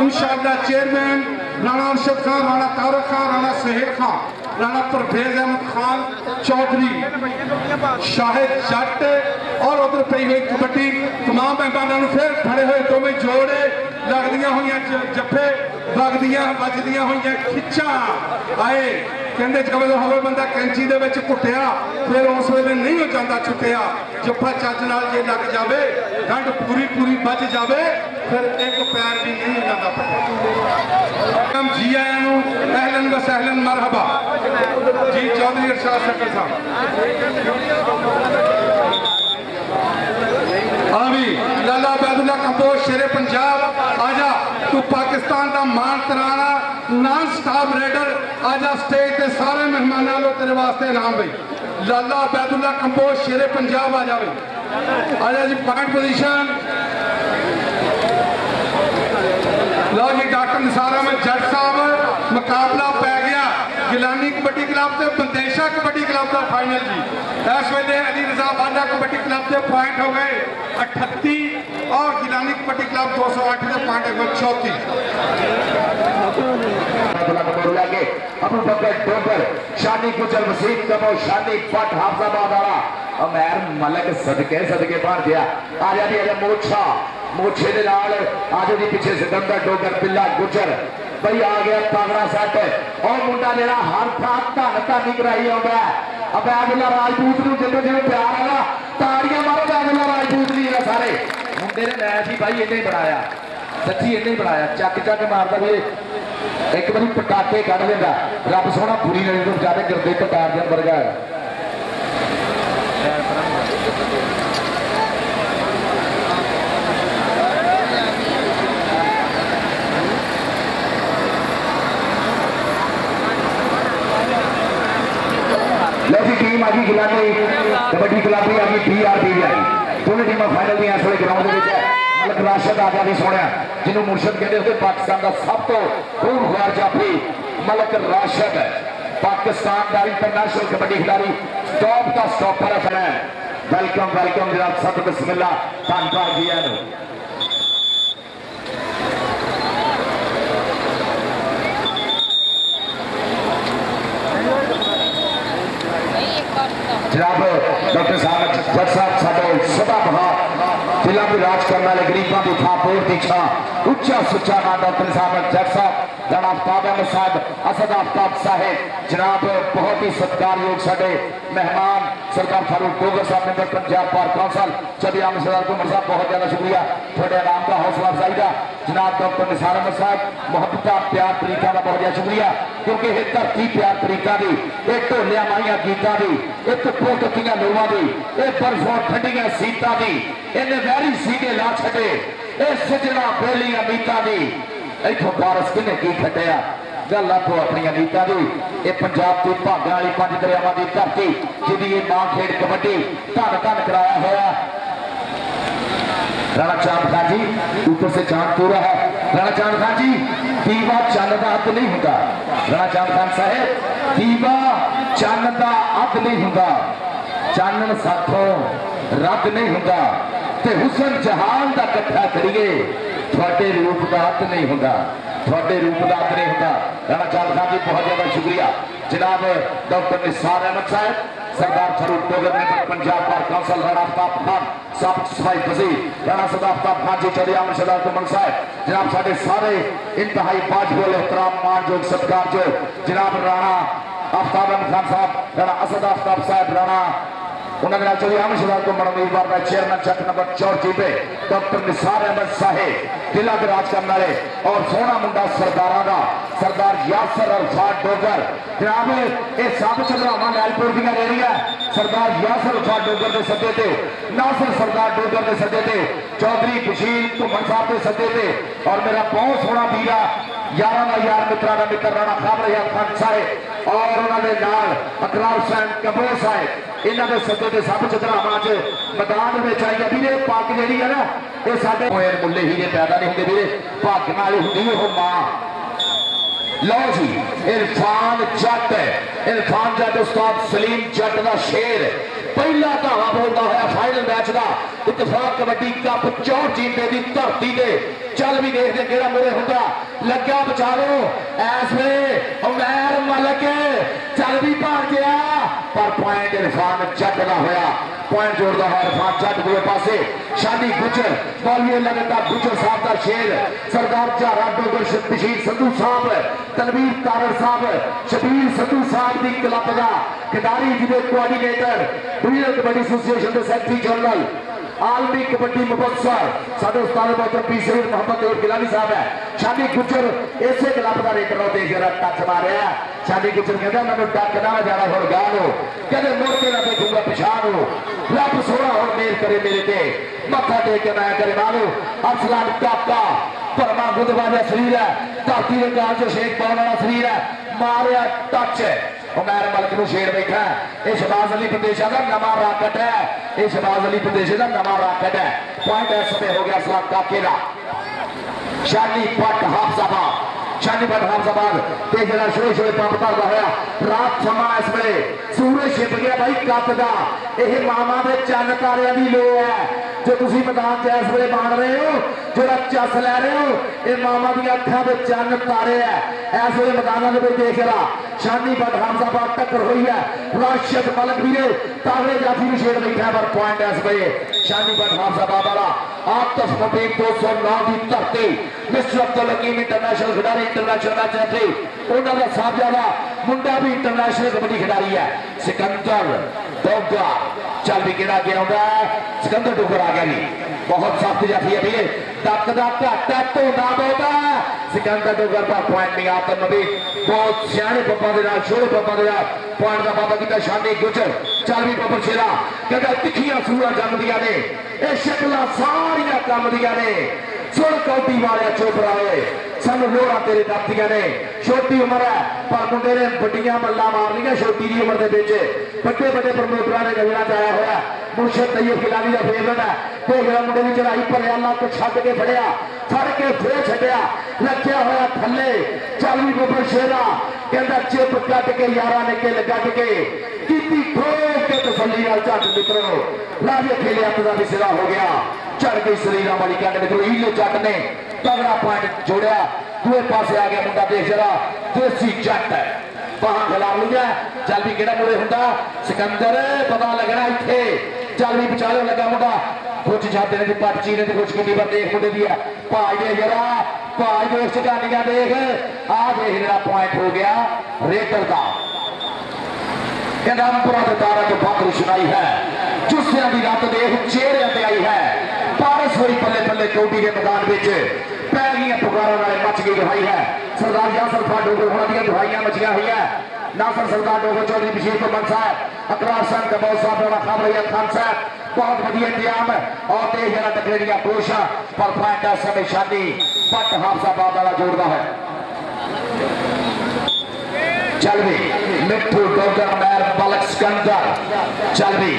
इंशाअल्लाह चेयरमैन राणा अरशद खान राणा तारक खान राणा सहेर खान राणा परवेज अहमद खान चौधरी शाहिद जट और उधर पई हुई कबड्डी तमाम मेहमानों फिर खड़े हुए दोवें जोड़े लगदियां हुई जफे वगदियां बजदियां हुई खिच्चा आए कहते जब होवे बंदा कैंची दे विच घुटिया फिर उस वेले नहीं हो जाता छुटिया जफा चज नाल जे लग जावे गंढ पूरी पूरी बज जावे फिर एक पैर भी नहीं हो जाता। जी आया अहलन व सहलन मरहबा जी। चौधरी अरशाद सकल साहब अभी लाला बैदुल्ला कंबोज शेरे पंजाब आजा तू पाकिस्तान का मान तराना नॉन स्टॉप रेडर आजा स्टेज के सारे मेहमानों लो तेरे वास्ते इनाम भाई। लाला बैदुल्ला कंबोज शेरे पंजाब आ जाए आजा जी पॉइंट पोजीशन। लो जी डॉक्टर निसार अहमद जट साहब मुकाबला पै गया गिलानी कबड्डी क्लब से बंदेशा कबड्डी क्लब का फाइनल जी। इस वेले अली रजा बांडा कबड्डी क्लब के पॉइंट हो गए 38 और गिलानी कबड्डी क्लब 208 के पॉइंट हो गए 34। अबू बकर डोगर शानी गुजर वसीम कमो शानी पट हाफजाबाद वाला अमैर मलक सदके सदके बाहर दिया आ जाती है मोछा मोछे दे नाल आ जाती पीछे सिकंदर डोगर बिल्ला गुजर बई आ गया तगड़ा सैट और मुंडा जरा हर थां धन धानी कराई आउंदा अबैदुल्ला राजपूत नूं जिद्दों जिवें प्यार है ना ताड़ियां मारो अबैदुल्ला राजपूत दी सारे मुंडे ने मैच ही भाई इन्हें बनाया सच्ची इन्हें बनाया चक चक मारदा भी एक बारी पटाके कढ़ देंदा रब सोहना बुरी नज़र तो बचावे गिरदे पटार जन वर्गा है लो जी टीम आ गई गिलानी कबड्डी गुलाबी आ गई PRB भी आई दोनों टीम फाइनल दी इस वे ग्राउंड मलक राशिद आ गया भी सुने जिन्होंने मुर्शद कहते हैं पाकिस्तान का सब तो खूबसूरत जाफी मलक राशिद पाकिस्तान का इंटरनेशनल कबड्डी खिलाड़ी टॉप का स्टॉपर है वेलकम वेलकम जनाब सब बिस्मिल्लाह धन्यवाद जी है जनाब डॉक्टर साहब जट साहब साडे सदा बहार दिलों की राज करने वाले गरीबों की थां पोर की छां उच्चा सुच्चा नाम डॉक्टर साहब जट साहब जनाब आफ्ताब अहमद साहब असद आफ्ताब साहेब जनाब बहुत ही सत्कारयोग साडे मेहमान सरकार फारूक डोगर साहब member Punjab bar council Chaudhry आम सरदार कुमर साहब बहुत ज्यादा शुक्रिया थोड़े आराम का हौसला अफजाई का जनाब डॉक्टर निसार अहमद साहब मोहब्बत प्यार तरीका का बहुत ज्यादा शुक्रिया क्योंकि यह धरती प्यार तरीका की एक ढोलिया माइया गीतों की एक धुप्पों तत्तियां लोवां की एक बर्फों ठंडियां सीतां की इन्हें वैरी सीने ला छे ये सजना बेलियां मीतां की इथों बारस किने की खटिया गल आपो अपनी नीता की ये पंजाब की भागों वाली 5 दरियावां की धरती जिहदी ये मां खेड कबड्डी धन धन कराया होया राणा चांद खान जी ऊपर से चांद पूरा है राणा चांद खान जी दीवा चंद का हद नहीं होता राणा चांद खान साहब दीवा चंद का हद नहीं होता चानन साथों रब नहीं होता ते हुसन जहान का कट्ठा करिए थोड़े रूप का हद नहीं होता थोड़े रूप का हद नहीं होता राणा चांद खान जी बहुत ज्यादा शुक्रिया जनाब डॉक्टर निसार अहमद साहब सरदार फारूक डोगर ने पंजाब बार कौंसल राणा आफ्ताब खान सब सफाई वजीर राणा सदा आफ्ताब खान जी चौधरी आम सरदार कुमर साहब जनाब साढ़े सारे इंतहाई बाजबोल एहतराम मानजोग सत्कारजोग जनाब राणा आफ्ताब अहमद खान साहब राणा असद आफ्ताब साहब राणा उन्होंने चौधरी आम सरदार कुमर उम्मीदवार का चेयरमैन चक नंबर 4 पे डॉक्टर निसार अहमद साहेब जिला के राज करने वाले और सोहना मुंडा सरदारा का सरदार यासर अरफात डोगर जनाब ये सब चंद्रामा लैलपुर दी रेहड़ियां सरदार यासर अरफात डोगर के सदे थे नासिर सरदार डोगर के सदे थे चौधरी बशीर घुमन साहब के सदे थे और मेरा बहुत सोहना वीरा यार का यार मित्रा का मित्र राणा खाबर यार खान साहब और उन्होंने नाल अकरार हुसैन कपूर साहब इन्हों के सदे के सब चंद्रामा च मैदान में आई वीरे पग जी है ना ये साढ़े मुले हीरे पैदा नहीं होंगे वीरे भाग नाल होंगी वो मां लो जी इरफान जट उस्ताद सलीम जट का शेर पहला धावा बोलता हुआ फाइनल मैच का इतफाक कबड्डी कप 4 जीते की धरती से चल भी देखते कि मुरे होंगे लग्या बचारो इस वे उमैर मलक चल भी भाग गया पर पॉइंट इरफान जट का होया पॉइंट जोड़ता है इरफान जट दूसरे पासे शादी गुजर बॉलिए लगता गुजर साहब का शेर सरदार झारा डोगर बशीर संधू साहब तनवीर तारड़ साहब शबीर संधू साहब की क्लब का खिडारी जिले कोआर्डिनेटर डिवीजनल कबड्डी एसोसिएशन के सैकटरी जनरल आलमी कबड्डी मुबस्सर साडे उस्ताद मोहतरम पी सईद मोहम्मद और गिलानी साहब है शादी गुजर इसे क्लब का रेडर होते जरा टच मारिया शादी गुजर कहता मैं टक ना जाना हो गालो कहते मुड़ के ना देखूंगा पिछाड़ हो रब सोना हो मेल करे मेरे ते मत्था टेक के मैं करे मानो अरसलान काका भरमा गुदवाजा शरीर है धरती के काल जो शेख पाने वाला शरीर है मारिया टच उमैर मलक नूं शेर बैठा है ये शहबाज अली प्रदेशा का नवा राकट है ये शहबाज अली प्रदेश का नवा राकट है पॉइंट इस समय हो गया असलाम काके का शानी पट हाफजाबाद शानी पट हाफजाबाद ते जरा शोए शोए पंप करदा होया रात समा इस वे सूरज छिप गया भाई कप का यह मामा के चंद तारिया की लो है जो तुम मैदान च इस वे बन रहे हो जो चस लै रहे हो ये मामा दी अखां दे चंद तारे है इस वे मैदान में देख रहा शानी बट हमजाबाद टक्कर हुई है राशिद मलक भी ने तारे जाफी भी शेर बैठा पर पॉइंट इस पे शानी बट हमजाबाद वाला आतिफ मुबीन 209 की धरती मिस्टर अब्दुल हकीम इंटरनेशनल खिडारी इंटरनेशनल मैच रेफरी उन्होंने का साहबजादा मुंडा भी इंटरनेशनल कबड्डी खिडारी है सिकंदर डोगर चल भी किड़ा गया होगा सिकंदर डोगर आ गया जी बहुत सख्त जाती है भैया तक दा घाटा धोना बहुता सिकंदर डोगर पर पॉइंट नहीं आता नबी बहुत सियाने पप्पा दे नाल छोटे पप्पा दे नाल पॉइंट का वादा किया शानी गुजर चल भी बब्बर शेरा कहता तिखियां सूरा जमदियां ने ये शक्लां सारियां कमदियां ने सुन कौटी वाले चोपराए सानू लोड़ा तेरे दबदियां ने छोटी उम्र है पर मुंडे ने बड़ियां बल्ला मार लिया छोटी जी उम्र के बड़े बड़े प्रमोटरां ने नजर च आया हुआ मुर्शद तैयब खिलाड़ी का फेवरेट है देख मुंडे की चढ़ाई पर अल्लाह को छड़ के फड़िया फड़ के फिर छड़िया रखिया हुआ थले चल भी बब्बर शेरा कहता चिप कट के यारा ने किल कट के की ठोक के तसली झट मित्रो लाजे खेले अपना भी सिरा हो गया चढ़ गई शरीर वाली कंड मित्रो हीले जट ने तगड़ा पॉइंट जोड़िया दूए पासे आ गया मुंडा देख जरा देसी जट है वहां खिला लिया चल भी केड़ा मुड़े हुंदा सिकंदर पता लगना इत्थे चल भी विचाले लगा मुंडा कुछ जाते ने पट चीने ते कुछ की पर देख मुंडे दी है भाई दे जरा भाई दे शगानियां देख आ देख जेड़ा पॉइंट हो गया रेटर दा रामपुरा के तारा जो बात सुनाई है जुस्सियां की रात देख चेहरे ते आई है बारिश हुई पल्ले पल्ले कौडी के मैदान में पै गई पुकारा वाले मच गई दुहाई है सरदार यासर खान डोगर होना दी दुहाइयां मचिया हुई है नासर सरदार डोगर चौधरी बशीर कुमार साहब अकरार सन कबौल साहब बड़ा खाबरिया खान साहब बहुत बढ़िया इंतजाम और तेज जरा टकरेड़िया कोशा पर पॉइंट समय शादी पट हाफसाबाद वाला जोड़ता है चल भी मिट्ठू डोगर मैर बालक सिकंदर चल भी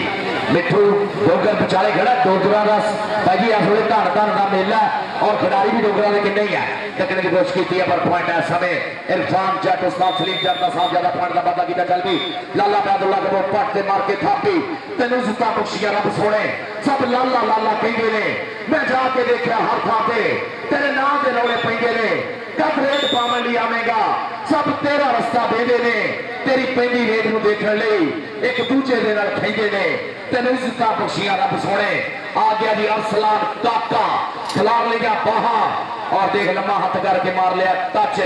मिट्ठू डोगर बचाले खड़ा डोगरा का भाई असले धन धन का मेला और खिडारी भी डोगरा के किन्ने ही है तकने की कोशिश की पर पॉइंट है समय इरफान जट उस्ताद सलीम जट का साहब ज्यादा पॉइंट का वादा किया चल भी लाला बैदुल्ला के पट से मार के थापी तेन जिता बख्शिया रब सोने सब लाला लाला कहते ने मैं जाके देखा हर थां ते तेरे नाम के रौले पेंदे ने कब रेत पावन लिए आवेगा सब तेरा रास्ता देते ने तेरी पहली रेत को देखने लई एक दूजे के नाल खेंदे ने तेन इज्जत बख्शिया रब सोने आ गया जी अरसलान काका खिलार लिया बाहा और देख लम्मा हाथ करके मार लिया टच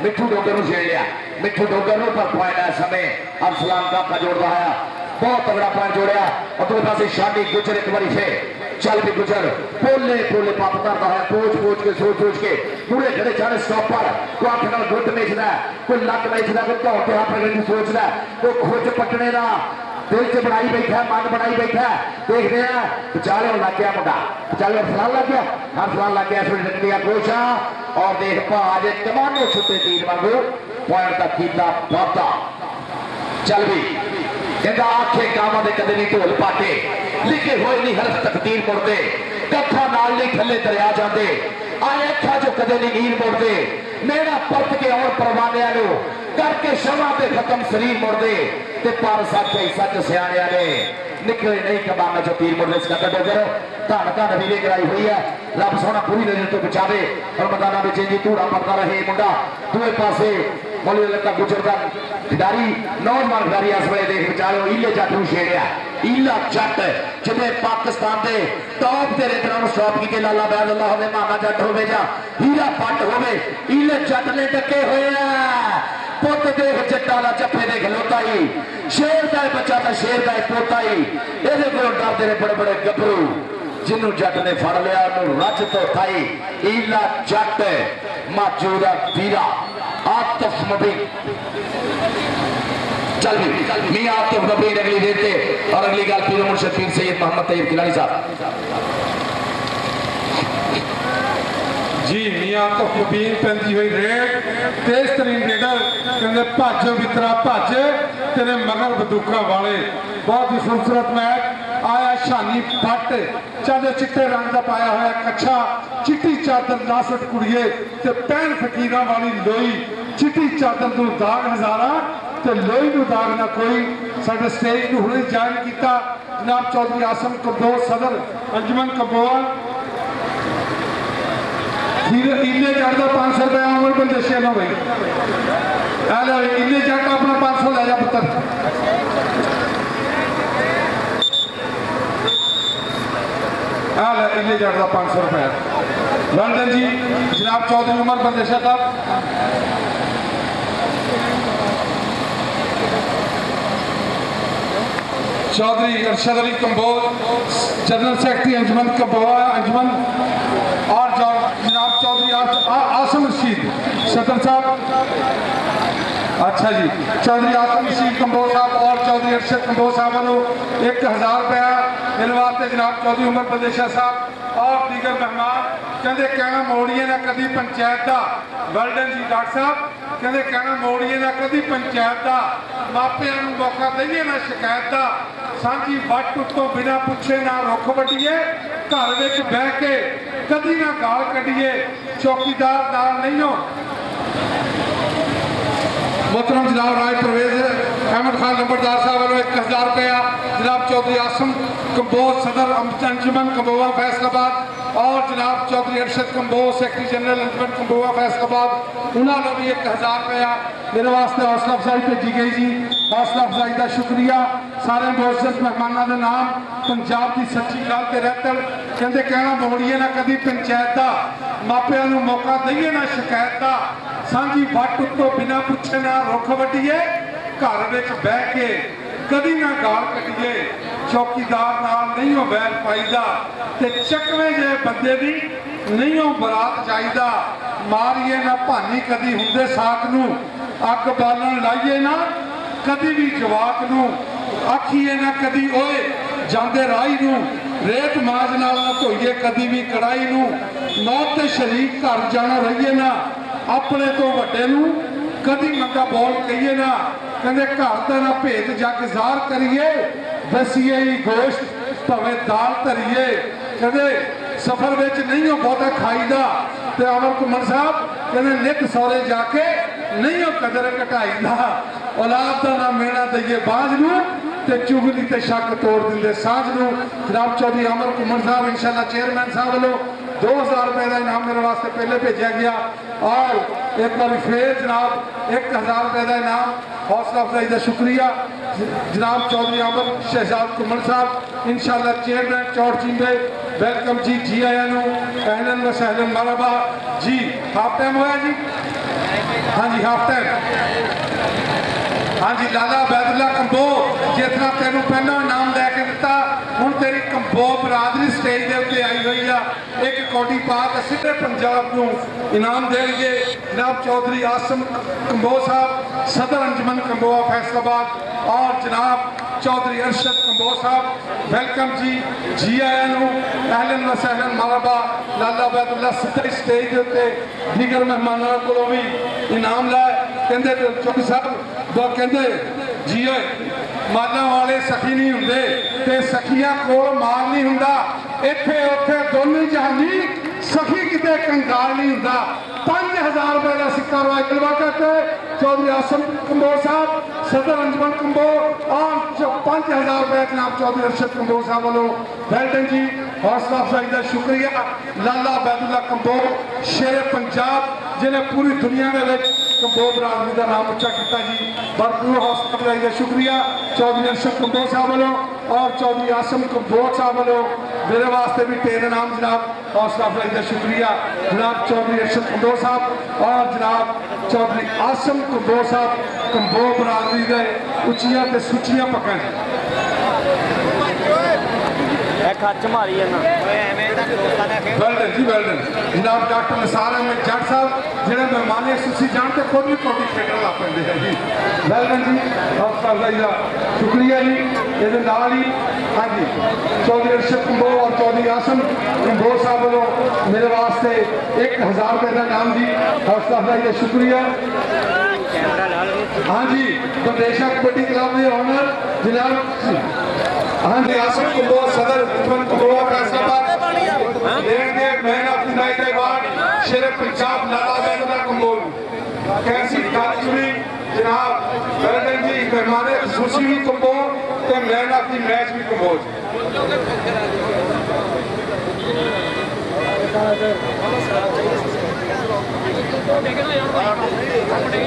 मिट्ठू डोगर छेड़ लिया मिट्ठू डोगर पर पॉइंट है समय अरसलान काका जोड़ रहा है बहुत तगड़ा पॉइंट जोड़िया और दूसरे पास शानी गुजर एक बारी फिर चल भी गुजर पोले पोले पप करता है पोच के सोच के पूरे खड़े चारे स्टॉप पर कोई आंख नाल गुट बेचदा कोई लक बेचदा कोई धौन ते हाथ रखने की सोचदा कोई खोज पटने दा दिल च बनाई बैठा मन बनाई बैठा देखते हैं विचाले लग गया मुंडा विचाले अरसलान लग गया अरसलान लग गया फिर रख दिया कोशा और देख भाज कमानो छुट्टे तीन वांगू पॉइंट तक कीता वादा चल भी कहता आखे कामां दे कदे नहीं ढोल पाटे लिखे हुए नहीं हरफ तकदीर मुड़ते कथा नाल नहीं थले दरिया जाते आए अखा जो कदे नहीं नीर मुड़ते मेरा परत के और परवानिया नो करके शवा पे खत्म शरीर मुड़ते ते पर सच सच सियाणिया ने निकले नहीं कबाना जो तीर मुड़ते इसका कदो करो धन धन वीरे कराई हुई है रब सोना पूरी नजर तो बचावे और मैदाना में जी धूड़ा पड़ता रहे मुंडा दूए पासे मौली लड़का गुजरदा खिडारी नौजवान खिडारी इस वे देख बेचारे ईले जट नूं छेड़िया ईला जट जिन्हें पाकिस्तान के टॉप के रेडर स्टॉप की लाला बैदुल्ला होवे माना जट होवे जा हीरा भट्ट होवे ईले जट ने डके हुए पुत देख जट्टा दा जफे दे खलोता ही शेर का बच्चा तो शेर का पोता ही ये डरते ने बड़े बड़े गभरू जिन्हों जट ने फड़ लिया रज तो थाई ईला जट मौजूदा वीरा आतिफ मुबीन चल भी मियां आतिफ मुबीन अगली देते और अगली गल पीर मुर्शिद पीर सैयद मोहम्मद तैयब किलानी साहब जी मियां आतिफ मुबीन पैंती हुई रेड तेज तरीन रेडर कहते भज मित्रा भज तेरे मगर बंदूका वाले बहुत ही खूबसूरत मैच आया शानी भट्ट चादर चिट्टे रंग का पाया हुआ कच्छा चिट्टी चादर नासट कुड़िए ते पैन फकीरा वाली लोई चिट्टी चादर नूं दाग नजारा ते लोई नूं दाग ना कोई साडे स्टेज नूं हुणे ज्वाइन कीता जनाब चौधरी आसम कबोल सदर अंजुमन कबोल फिर इले जट का 500 रुपया उमर बंदेशिया लो भाई इले जट अपना 500 ले जा पुत्र इले जट का 500 रुपया लंदन जी जनाब चौधरी उमर बंदेशा साहब चौधरी अरशद अली कंबोज जनरल सेक्रेटरी अंजुमन कंबोआ अंजुमन और जनाब चौधरी आसम रशीद सदर साहब अच्छा जी चौधरी आसम रशीद कंबोज साहब और चौधरी अरशद कंबोज साहब वालों 1000 रुपया मेरे वास्ते जनाब चौधरी उमर बंदेशा साहब और दीगर मेहमान कहते कहना मोड़िए ना कभी पंचायत का वेल्डन जी डॉक्टर साहब कहते कहना मोड़िए ना कभी पंचायत का मापिया मौका दईए ना शिकायत का सांझी वट उत्तों बिना पुछे ना रुख वड्डीए घर विच बह के कभी ना गाल कढ़ीए चौकीदार नाल नहीं हो मोहतरम जनाब राय परवेज अहमद खान नंबरदार साहब वालों 1000 रुपया जनाब चौधरी आसम कंबोज सदर अंजुमन कंबोआ फैसलाबाद और जनाब चौधरी अरशद कंबोज सेक्रेटरी जनरल अंजुमन कंबोआ फैसलाबाद उन्होंने भी 1000 रुपया मेरे वास्ते हौसला अफजाई भेजी गई जी हौसला अफजाई का शुक्रिया सारे मोअज़्ज़ज़ मेहमानों के नाम पंजाब की सच्ची गल ते रहतल कहते कहना मोड़िए ना कभी पंचायत का मापिया मौका दईए ना शिकायत का सांझी वट उत्तों बिना पुछे ना रुख वड्डीए घर विच बह के कभी ना गाल कढ़ीए चौकीदार नाल नहीं हो बैल पाईदा ते चकवे जे बंदे दी नहीं हो बरात चाहिदा मारिए ना भानी कदी हुंदे साथ नूं अग बालन लाइए ना कदी भी जवाक नूं आखिए ना कदी ओए जांदे राही नूं रेत माज नाल ना धोईए कदी भी कड़ाई नूं मौत ते शरीक घर जाना रहिए ना अपने तो वड्डे नूं कदी मंदा बोल कहिए ना कहते घर का ना भेद जग जार करिए दसीए ही गोश्त भवे दाल धरीए कहते सफर विच नहीं हो बहुता खाईदा ते अमर कुमन साहब कहते नित सौरे जाके नहीं हो कदर घटाईदा औलाद का ना मेहना दईए बाज नूं ते चुगली ते शक तोड़ दिंदे सांझ नूं जनाब चौधरी अमर कुमन साहब इंशाअल्लाह चेयरमैन साहब वालों 2000 रुपए का इनाम मेरे वास्ते पहले भेजा गया और एक बार फिर जनाब 1000 रुपए का इनाम हौसला अफजाई का शुक्रिया जनाब चौधरी अमर शहजाद कुमन साहब इंशाअल्लाह चेयरमैन चौड़ चिंबे वेलकम जी आया अहलन व सहलन मरहबा जी हाफ टाइम होया जी हाँ जी हाफ टाइम हाँ जी लाला बैदुल्ला कंबो जिस तरह तेन पहला इनाम लैके दिता हूँ तेरी कंबो बरादरी स्टेज के उत्ते आई हुई है एक कौडी पा के सीधे पंजाब को इनाम देंगे जनाब चौधरी आसम कंबो साहब सदर अंजुमन कंबोआ फैसलाबाद और जनाब चौधरी अरशद कंबो साहब वेलकम जी आया अहलन व सहलन मरहबा लाला बैदुल्ला सीधे स्टेज के उत्ते दीगर मेहमानों को भी इनाम लाए कहते चौधरी साहब कहते जी माला वाले सखी नहीं होंगे ते सखियां कोल माल नहीं हुंदा इत्थे उत्थे दोनों जहानी सखी किते कंगाल नहीं हुंदा 5000 रुपए का सिक्का रॉय कलवा करते चौधरी आसम कंबो साहब सदर अंजुमन कंबो और 5000 रुपए जनाब चौधरी अरशद कंबो साहब वालों वेल्डन जी हौसला अफजाई का शुक्रिया लाला बैदुल्ला कंबो शेर पंजाब जिन्हें पूरी दुनिया में कंबो बरादरी का नाम उच्चा किया जी भरपूर हौसला अफजाई का शुक्रिया चौधरी अरशद कंबो साहब वालों और चौधरी आसम कंबोज साहब वालों मेरे वास्ते भी 13 नाम जनाब हौसला अफजाई का शुक्रिया जनाब चौधरी अरशद कंबोज साहब और जनाब चौधरी आसम कंबोज साहब कंबो बरादरी के उचिया ते सुचिया पक्का खर्च मारी है ना वेल्डन जी वेल्डन जनाब डॉक्टर निसार अहमद जट साहब जिन्हें मेहमान तुम जानते खुद भी कौटी खेडन लग पेंदे हैं जी वेल्डन जी हौसला अफजाई का शुक्रिया जी ये नाल ही हाँ जी चौधरी अरशद कंबो और चौधरी आसम कंबो साहब वालों मेरे वास्ते 1000 रुपए का इनाम जी हौसला अफजाई का शुक्रिया हाँ जी बंदेशा कबड्डी क्लब के ऑनर जनाब हाँ जी आसम कंबो सदर अंजुमन कंबोआ फैसलाबाद देंगे man of the night award शेर पंजाब लाला बैदुल्ला कंबो कैसी काजवी जनाब वेल्डन जी मेहमान खुशी भी कंबो ते मैन ऑफ द मैच भी कंबो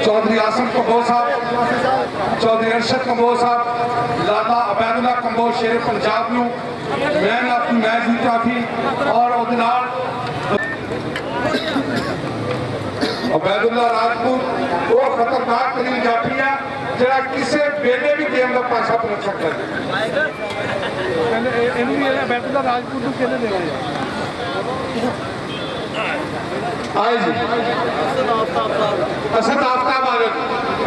चौधरी आसम कंबोज साहब, चौधरी अरशद कंबोज साहब, लाला अबैदुल्ला कंबोज शेर पंजाब नूं man of the match the trophy और ਉਹਦੇ ਨਾਲ अबैदुल्ला राजपूत वो खतरनाक तरीन जाफी है ਜਿਹੜਾ ਕਿਸੇ ਵੇਲੇ ਵੀ ਗੇਮ ਦਾ ਪਾਸਾ ਪਲਟ ਸਕਦਾ ਹੈ। ਇਹਨੂੰ ਵੀ ਇਹ ਅਬੈਦੁੱਲਾ ਰਾਜਪੂਤ ਨੂੰ ਕਿਹਨੇ ਦੇਣਾ ਯਾਰ आए जी असद आफ्ताब आजम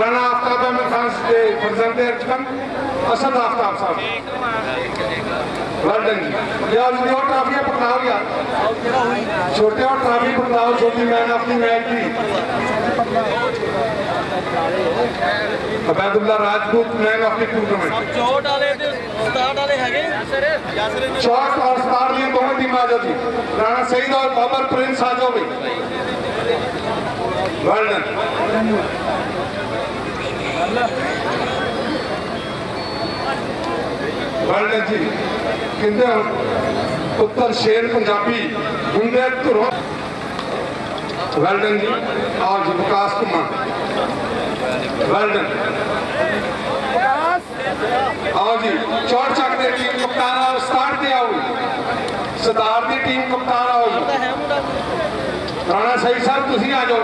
राणा आफ्ताब अहमद खान के फर्जंदे अर्जकम असद आफ्ताब साहब वेल जी यार जो ट्रॉफियां पकड़ाओ यार छोटे और ट्रॉफी पकड़ाओ छोटी मैन ऑफ द मैच की Obaidullah Rajput man of the tournament ਚੋਟ ਵਾਲੇ ਤੇ ਸਟਾਰਟ ਵਾਲੇ ਹੈਗੇ शॉट और स्टार दी दोनों टीम आ जाओ जी राणा सईद और बाबर प्रिंस आ जाओ भाई वेल डन वेल डन जी कहते उत्तर शेर पंजाबी हुंदे धुरों वेल डन जी आओ जी विकास कुमार वेल डन आओ जी चौड़ चक दे टीम कप्तान आओ स्टार्ट ते आओ सरदार दी टीम कप्तान आओ जी राणा सही साहब तुसी आ जाओ